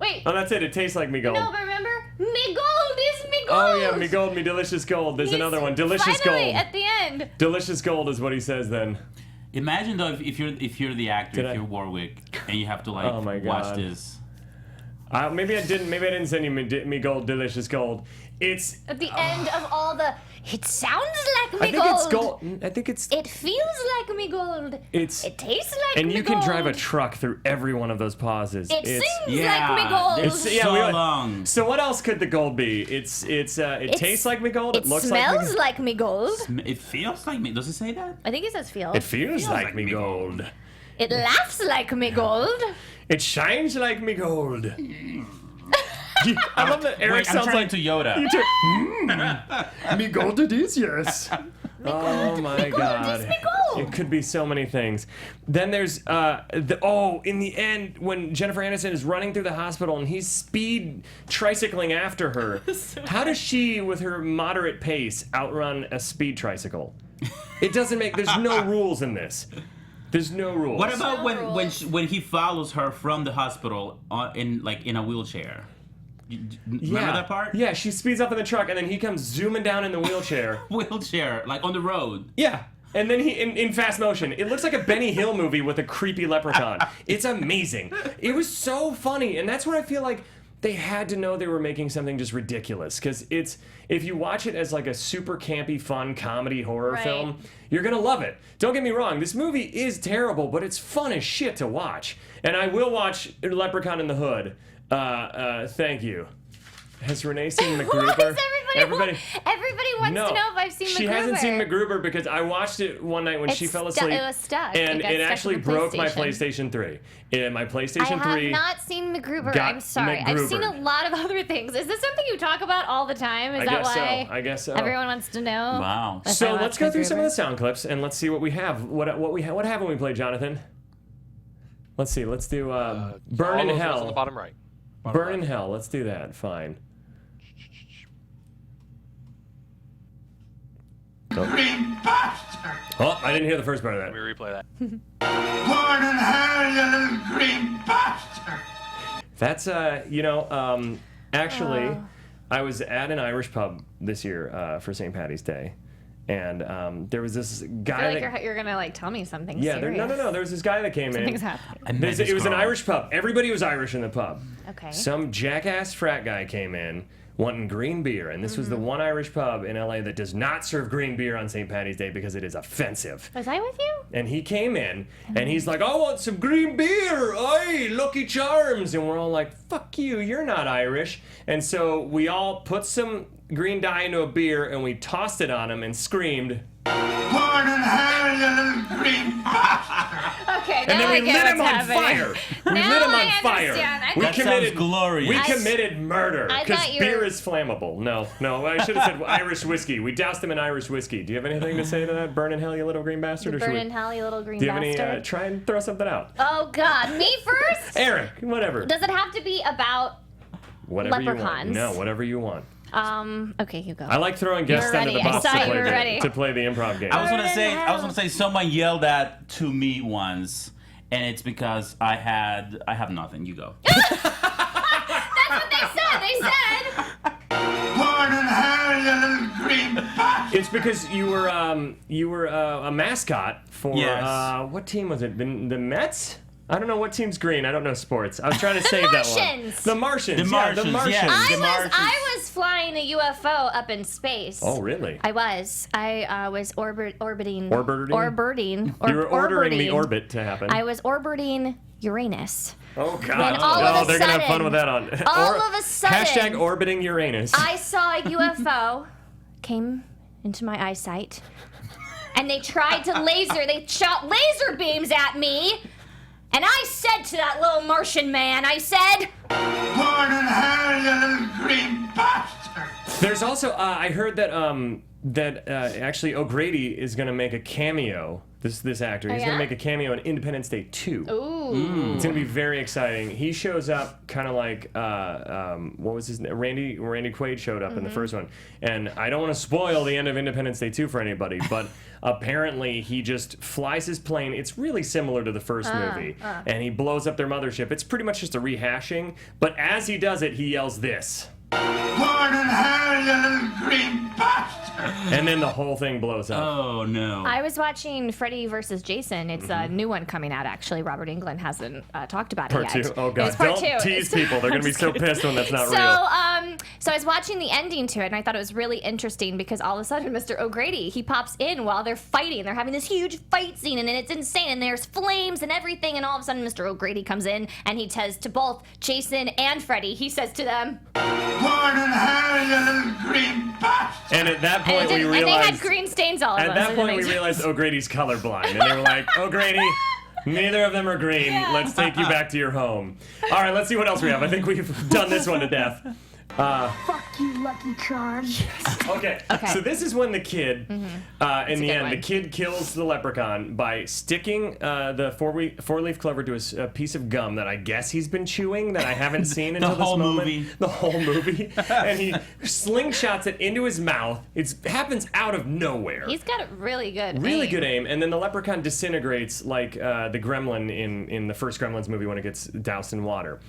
Wait. Oh, that's it. It tastes like me gold. No, but remember, me gold is me gold. Oh, yeah, me gold, me delicious gold. There's He's another one. Delicious finally, gold. at the end. Delicious gold is what he says then. Imagine though if you're the actor, Did if I- you're Warwick, and you have to Oh my watch God. this. Maybe I didn't send you me gold, delicious gold. It's At the end of all the, it sounds like me I think gold. it's gold. I think it's It feels like me gold. It tastes like and me you can gold. drive a truck through every one of those pauses. It sings Yeah, like me gold. it's yeah, so we- long. So what else could the gold be? It tastes like me gold. It looks smells like me gold. like me gold. It feels like me. Does it say that? I think it says feels. It feels like me gold. It laughs like me gold. It shines like me gold. I love that Eric Wait, I'm sounds turning like to Yoda. me gold it is, yes. Oh my god. me gold. It could be so many things. Then there's in the end when Jennifer Aniston is running through the hospital and he's speed tricycling after her. How does she, with her moderate pace, outrun a speed tricycle? It doesn't make. There's no rules in this. There's no rules. What about No rules. when he follows her from the hospital in a wheelchair? Remember that part? Yeah, she speeds up in the truck and then he comes zooming down in the wheelchair. Wheelchair, like on the road. Yeah. And then he, in fast motion, it looks like a Benny Hill movie with a creepy leprechaun. It's amazing. It was so funny. And that's what I feel like they had to know they were making something just ridiculous. Because if you watch it as like a super campy, fun comedy horror Right. film, you're going to love it. Don't get me wrong. This movie is terrible, but it's fun as shit to watch. And I will watch Leprechaun in the Hood. Thank you. Has Renee seen MacGruber? Why does everybody wants No, to know if I've seen MacGruber. She hasn't seen MacGruber because I watched it one night when she fell asleep. It was stuck. And got it stuck actually with the broke my PlayStation. PlayStation 3. And my I PlayStation have 3. not seen MacGruber. got I'm sorry. I've seen a MacGrubered. lot of other things. Is this something you talk about all the time? Is I that guess so. why I guess so. everyone wants to know? Wow. if I So watch let's go through some of the MacGruber? sound clips and let's see what we have. What haven't we played, Jonathan? Let's see. Let's do Burn all in those ones Hell. on the bottom right. Burn in Hell. Let's do that. Fine. Green bastard! Oh, I didn't hear the first part of Let that. me replay that. Born in hell, you little green bastard! That's actually, I was at an Irish pub this year for St. Patty's Day, and there was this guy. I feel like you're gonna like tell me something yeah, serious. no. There was this guy that came in. Something's happening. It was an Irish pub. Everybody was Irish in the pub. Okay. Some jackass frat guy came in wanting green beer, and this was the one Irish pub in LA that does not serve green beer on St. Patty's Day because it is offensive. Was I with you? And he came in, and he's like, I want some green beer. Aye, Lucky Charms. And we're all like, fuck you, you're not Irish. And so we all put some green dye into a beer, and we tossed it on him and screamed. Born in hell, you little green bastard! Okay, now And then I we get lit him what's on happening. fire. We Now lit him I on fire. understand. I We That committed sounds glorious. We committed murder I because thought you were- beer is flammable. No, I should have said Irish whiskey. We doused him in Irish whiskey. Do you have anything to say to that? Burn in hell, you little green bastard. Or should Burn we- in hell, you little green Do you have bastard. any? Try and throw something out. Oh God, me first? Eric, whatever. Does it have to be about? Whatever you want. leprechauns? No, whatever you want. Okay, you go. I like throwing guests You were under the ready. I bus saw you were to ready. play the improv game. I was gonna say someone yelled that to me once, and it's because I have nothing. You go. That's what they said. They said. Born in hell, you little green bastard! It's because you were a mascot for Yes. what team was it? The Mets? I don't know what team's green. I don't know sports. I was trying to save that one. Martians. The Martians. The Yeah, the Martians, Martians. yes. I was flying a UFO up in space. Oh, really? I was orbiting. Orbiting? Or, You were ordering the orbiting. orbit to happen. I was orbiting Uranus. Oh God! When all of a they're gonna have fun sudden- with that on. all of a sudden- Hashtag orbiting Uranus. I saw a UFO came into my eyesight, and they tried to They shot laser beams at me, and I said to that little Martian man, I said, Born in hell, you little green bastard! There's also I heard that actually O'Grady is gonna make a cameo. This actor, he's yeah? gonna make a cameo in Independence Day 2. ooh. It's gonna be very exciting. He shows up kind of like what was his name? Randy Quaid showed up in the first one, and I don't want to spoil the end of Independence Day 2 for anybody, but apparently he just flies his plane. It's really similar to the first movie, and he blows up their mothership. It's pretty much just a rehashing, but as he does it, he yells this. Born in hell, you little green bastard! And then the whole thing blows up. Oh, no. I was watching Freddy vs. Jason. It's a new one coming out, actually. Robert Englund hasn't talked about Part it yet. 2? Oh, God. It's part Don't 2. tease people. They're going to be so pissed when that's not real. So I was watching the ending to it, and I thought it was really interesting because all of a sudden, Mr. O'Grady, he pops in while they're fighting. They're having this huge fight scene, and it's insane, and there's flames and everything, and all of a sudden, Mr. O'Grady comes in, and he says to both Jason and Freddy, he says to them, Born in hell, you little green bastard! And at that point, and we they realized... had green stains all over At them. that so it point, we makes- realized O'Grady's colorblind, and they were like, O'Grady, neither of them are green. Let's take you back to your home. All right, let's see what else we have. I think we've done this one to death. Fuck you, Lucky Charms. Okay. So this is when the kid, in the end, the kid kills the leprechaun by sticking the four-leaf clover to a piece of gum that I guess he's been chewing that I haven't seen until this whole moment. movie. The whole movie. And he slingshots it into his mouth. It happens out of nowhere. He's got a really good Really aim. good aim, and then the leprechaun disintegrates like the gremlin in the first Gremlins movie when it gets doused in water.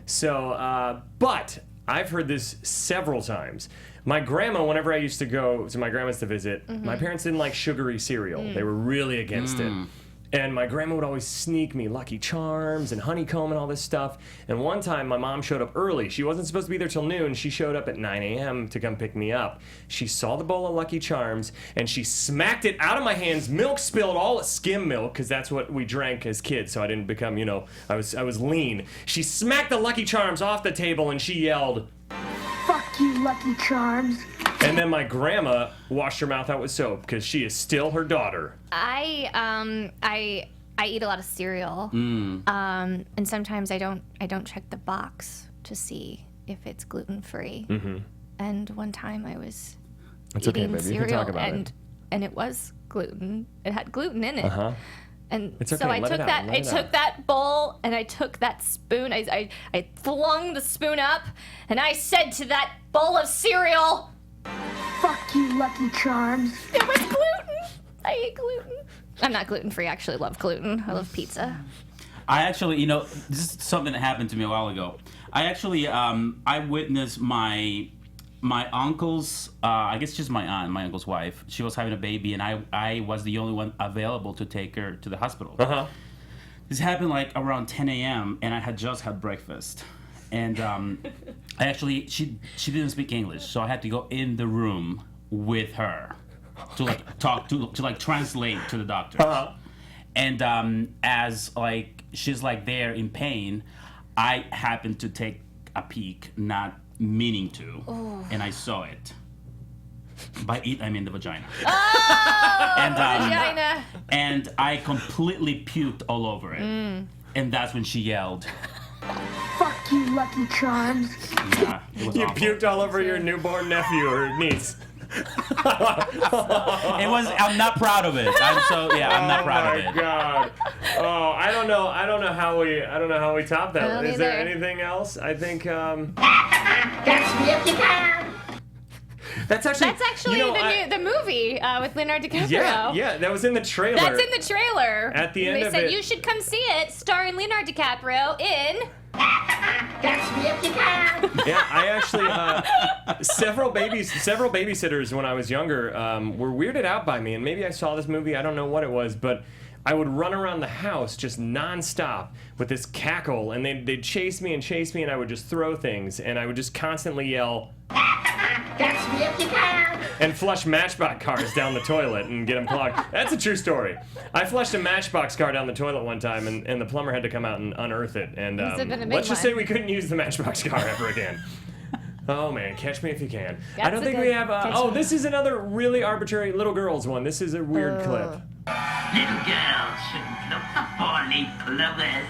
So, but I've heard this several times. My grandma, whenever I used to go to my grandma's to visit, my parents didn't like sugary cereal. They were really against it. And my grandma would always sneak me Lucky Charms and honeycomb and all this stuff. And one time, my mom showed up early. She wasn't supposed to be there till noon. She showed up at 9 a.m. to come pick me up. She saw the bowl of Lucky Charms, and she smacked it out of my hands. Milk spilled, all skim milk, because that's what we drank as kids, so I didn't become, I was lean. She smacked the Lucky Charms off the table, and she yelled, Fuck you, Lucky Charms. and then my grandma washed her mouth out with soap, because she is still her daughter. I eat a lot of cereal, and sometimes I don't check the box to see if it's gluten free. And one time I was eating cereal, and it was gluten. It had gluten in it. And It's so okay, I let took it out, that. let I it took out. that bowl and I took that spoon. I flung the spoon up, and I said to that bowl of cereal, Fuck you, Lucky Charms. "It was gluten. I eat gluten." I'm not gluten free. I actually love gluten. I love pizza. I actually, this is something that happened to me a while ago. I actually, I witnessed my uncle's, I guess just my aunt, my uncle's wife. She was having a baby, and I was the only one available to take her to the hospital. This happened like around 10 a.m., and I had just had breakfast. And I actually, she didn't speak English, so I had to go in the room with her to like talk to like translate to the doctor. And as like she's like there in pain, I happened to take a peek, not meaning to, and I saw it. By eat, I mean the vagina. And Vagina. and I completely puked all over it. And that's when she yelled. Fuck you, Lucky Charms. Yeah, it was You awful. puked all over your newborn nephew or niece. It was. I'm not proud of it. I'm not proud of it. Oh my God! Oh, I don't know how we top that. I don't Is there either. anything else? I think Catch me if you can. that's actually the movie with Leonardo DiCaprio. Yeah, that was in the trailer. That's in the trailer. At the end they of said it- you should come see it, starring Leonardo DiCaprio in. Catch me if you can. Yeah, I actually several babysitters when I was younger were weirded out by me, and maybe I saw this movie. I don't know what it was, but I would run around the house just nonstop with this cackle, and they'd chase me, and I would just throw things, and I would just constantly yell Catch me if you can. and flush Matchbox cars down the toilet and get them clogged. That's a true story. I flushed a Matchbox car down the toilet one time, and the plumber had to come out and unearth it. And Must have been a big let's just one. say we couldn't use the Matchbox car ever again. Oh man, catch me if you can. I That's don't a think good we have. catch Oh, me. this is another really arbitrary little girls one. This is a weird clip. Little girls shouldn't look for four-leaf clovers.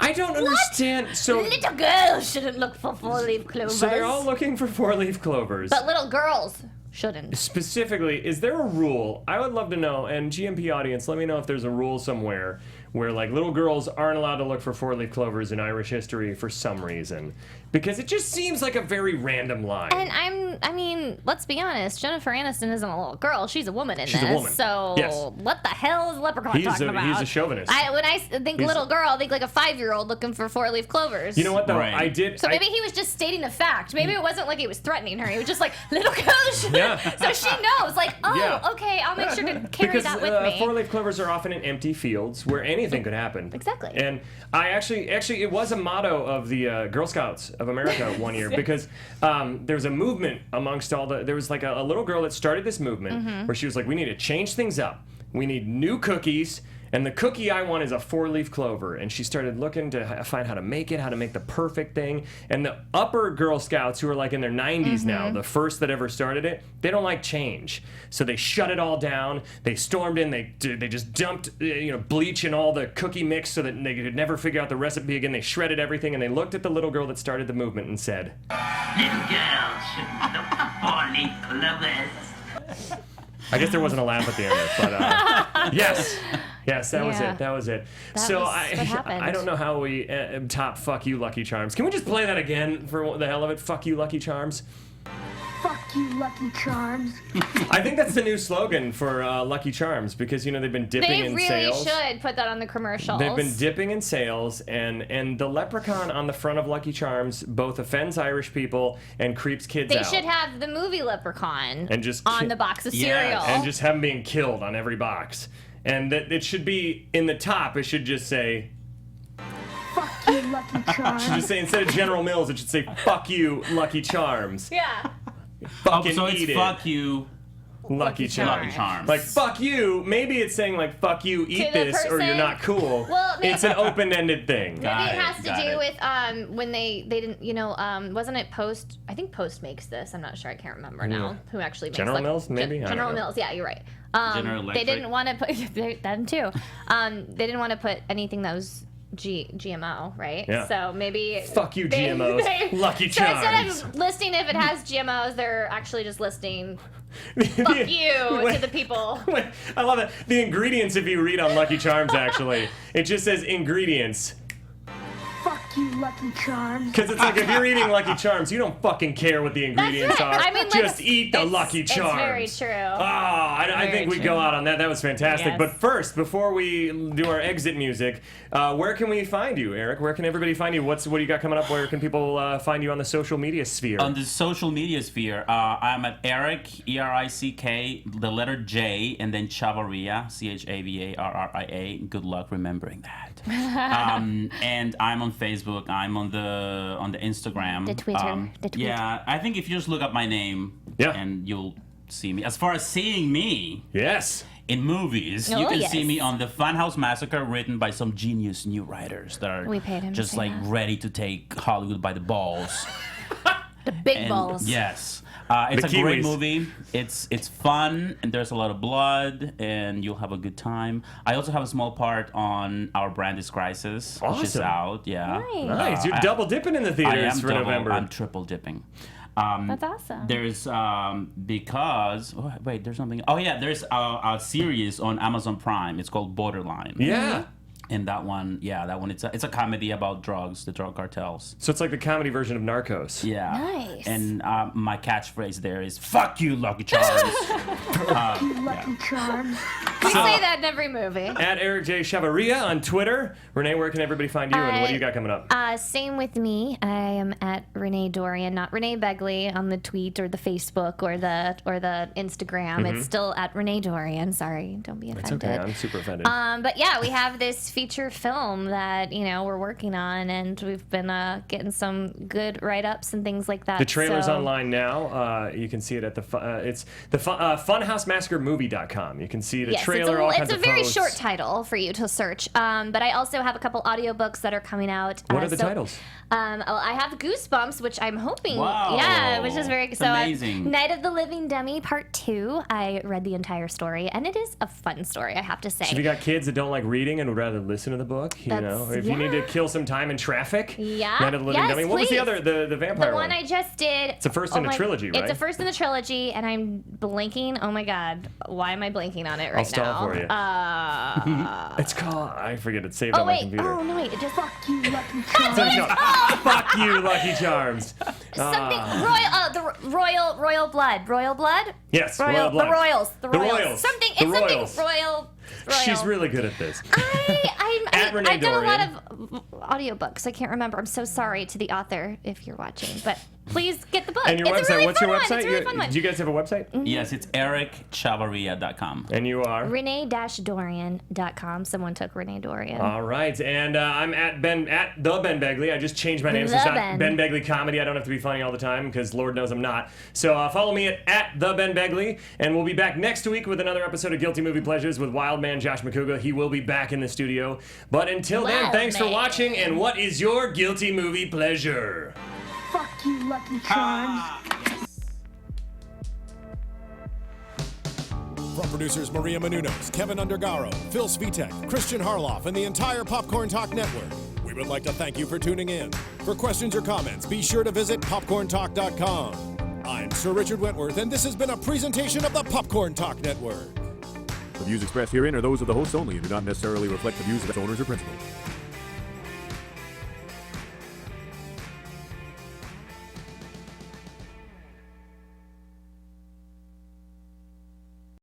I don't understand. So Little girls shouldn't look for four-leaf clovers. so they're all looking for four-leaf clovers. But little girls shouldn't. Specifically, is there a rule? I would love to know, and GMP audience, let me know if there's a rule somewhere where like little girls aren't allowed to look for four-leaf clovers in Irish history for some reason, because it just seems like a very random line. And I mean, let's be honest, Jennifer Aniston isn't a little girl. She's a woman in She's this. a woman. So Yes. what the hell is Leprechaun talking about? He's a chauvinist. When I think little girl, I think like a 5-year-old looking for four-leaf clovers. You know what though? Right. I did. So maybe he was just stating a fact. Maybe it wasn't like he was threatening her. He was just like, little girl. Yeah. So she knows, like, oh, Yeah. okay, I'll make sure to carry because, that with me. four-leaf clovers are often in empty fields where anything could happen. Exactly. And I actually, it was a motto of the Girl Scouts of America one year, because there was a movement amongst there was like a little girl that started this movement where she was like, we need to change things up. We need new cookies. And the cookie I want is a four-leaf clover. And she started looking to find how to make the perfect thing. And the upper Girl Scouts, who are like in their 90s now, the first that ever started it, they don't like change. So they shut it all down. They stormed in. They just dumped bleach in all the cookie mix so that they could never figure out the recipe again. They shredded everything. And they looked at the little girl that started the movement and said, Little girls shouldn't look for four-leaf clovers. I guess there wasn't a laugh at the end of it, but yes, that was Yeah. it. That was it. That So was what happened. I don't know how we top "Fuck You, Lucky Charms." Can we just play that again for the hell of it? "Fuck you, Lucky Charms." Fuck you, Lucky Charms. I think that's the new slogan for Lucky Charms, because they've been dipping They in really sales. should put that on the commercials. They've been dipping in sales, and the leprechaun on the front of Lucky Charms both offends Irish people and creeps kids They out. should have the movie Leprechaun And just on the box of Yes. cereal. and just have them being killed on every box. And that it should be in the top. It should just say, Fuck you, Lucky Charms. just say, instead of General Mills, it should say, "Fuck you, Lucky Charms." yeah. Fucking so it's eat it, fuck you, Lucky Charms. Lucky Charms. Like, fuck you. Maybe it's saying like, "Fuck you, eat the this, or you're person? not cool." Well, maybe- It's an open-ended thing. Maybe Got it it, has to got do it. with when they didn't, wasn't it Post? I think Post makes this. I'm not sure. I can't remember now who actually makes General like, Mills, maybe? I don't General know. Mills. Yeah, you're right. General They Electric. didn't want to put them too. They didn't want to put anything that was GMO, right? Yeah. So maybe Fuck you, GMOs. Lucky So Charms. instead of listing if it has GMOs, they're actually just listing "fuck you" to the people. Wait, I love it. The ingredients, if you read on Lucky Charms, actually, it just says ingredients. Fuck you, Lucky Charms. Because it's like, if you're eating Lucky Charms, you don't fucking care what the ingredients right. are. I mean, like, just eat the it's- Lucky it's Charms. very true. Oh, I Very think we true. go out on that. That was fantastic. Yes. But first, before we do our exit music, where can we find you, Eric? Where can everybody find you? What do you got coming up? Where can people find you on the social media sphere? On the social media sphere, I'm at Eric, ERICK, the letter J, and then Chavaria, CHAVARRIA. Good luck remembering that. And I'm on Facebook. I'm on the Instagram. The Twitter. The tweet. Yeah, I think if you just look up my name, Yeah. and you'll see me. As far as seeing me Yes. in movies, Oh, you can yes. see me on the Funhouse Massacre, written by some genius new writers that are We paid him to just say like that. ready to take Hollywood by the balls. The big And balls. yes, it's The a great Kiwis. movie. It's fun, and there's a lot of blood, and you'll have a good time. I also have a small part on Our Brand is Crisis, which is Awesome. out. Yeah, Nice. Nice. You're I- double dipping in the I theaters am for double. November. I'm triple dipping. That's awesome. There's because wait, there's something. Oh yeah, there's a series on Amazon Prime. It's called Borderline. Yeah. And that one, it's a comedy about drugs, the drug cartels. So it's like the comedy version of Narcos. Yeah. Nice. And my catchphrase there is "Fuck you, Lucky Charms." You Lucky Charms. We say that in every movie. At Eric J. Chavaria on Twitter. Renee, where can everybody find you, and what do you got coming up? Same with me. I am at Renee Dorian, not Renee Begley on the tweet or the Facebook or the Instagram. It's still at Renee Dorian. Sorry, don't be offended. It's okay. I'm super offended. But yeah, we have this feature film that we're working on, and we've been getting some good write-ups and things like that. The trailer's so- online now. You can see it at the funhousemaskermovie.com. You can see the Yes, trailer. All it's kinds a of very posts. short title for you to search. But I also have a couple audiobooks that are coming out. What are the titles? I have Goosebumps, which I'm hoping. Wow. Yeah, which is very It's so. amazing. Night of the Living Dummy Part 2. I read the entire story, and it is a fun story, I have to say. So if you got kids that don't like reading and would rather listen to the book, or if you need to yeah. kill some time in traffic, Yeah. Night of the Living Yes, Dummy. What was the please. other, the vampire The one I just did. It's the first in a trilogy, right? It's the first in the trilogy, and I'm blanking. Oh my god, why am I blanking on it right I'll now? called for you. It's called. I forget it. Saved on my computer. Oh, no, wait. It just Fuck you, Lucky That's Charms. what it's called. Fuck you, Lucky Charms. something royal blood. Royal blood? Yes, Royal royal blood. The Royals. The Royals. Something. The It's Royals. something royal. She's really good at this. I've Renee done a lot Dorian. of audiobooks. I can't remember. I'm so sorry to the author if you're watching, but please get the book. And your it's website? A really What's fun your one. website? It's a really fun one. Do you guys have a website? Yes, it's ericchavaria.com. And you are? Renee-Dorian.com. Someone took Renee Dorian. All right, and I'm at the Ben Begley. I just changed my name, so The it's not Ben. Ben Begley Comedy. I don't have to be funny all the time because Lord knows I'm not. So follow me at the Ben Begley, and we'll be back next week with another episode of Guilty Movie Pleasures with Wild Man Josh Macuga. He will be back in the studio. But until then, Wild thanks for Man. watching. And what is your guilty movie pleasure? Fuck you, Lucky Charms. From producers Maria Menounos, Kevin Undergaro, Phil Svitek, Christian Harloff, and the entire Popcorn Talk Network, we would like to thank you for tuning in. For questions or comments, be sure to visit popcorntalk.com. I'm Sir Richard Wentworth, and this has been a presentation of the Popcorn Talk Network. The views expressed herein are those of the hosts only and do not necessarily reflect the views of its owners or principals.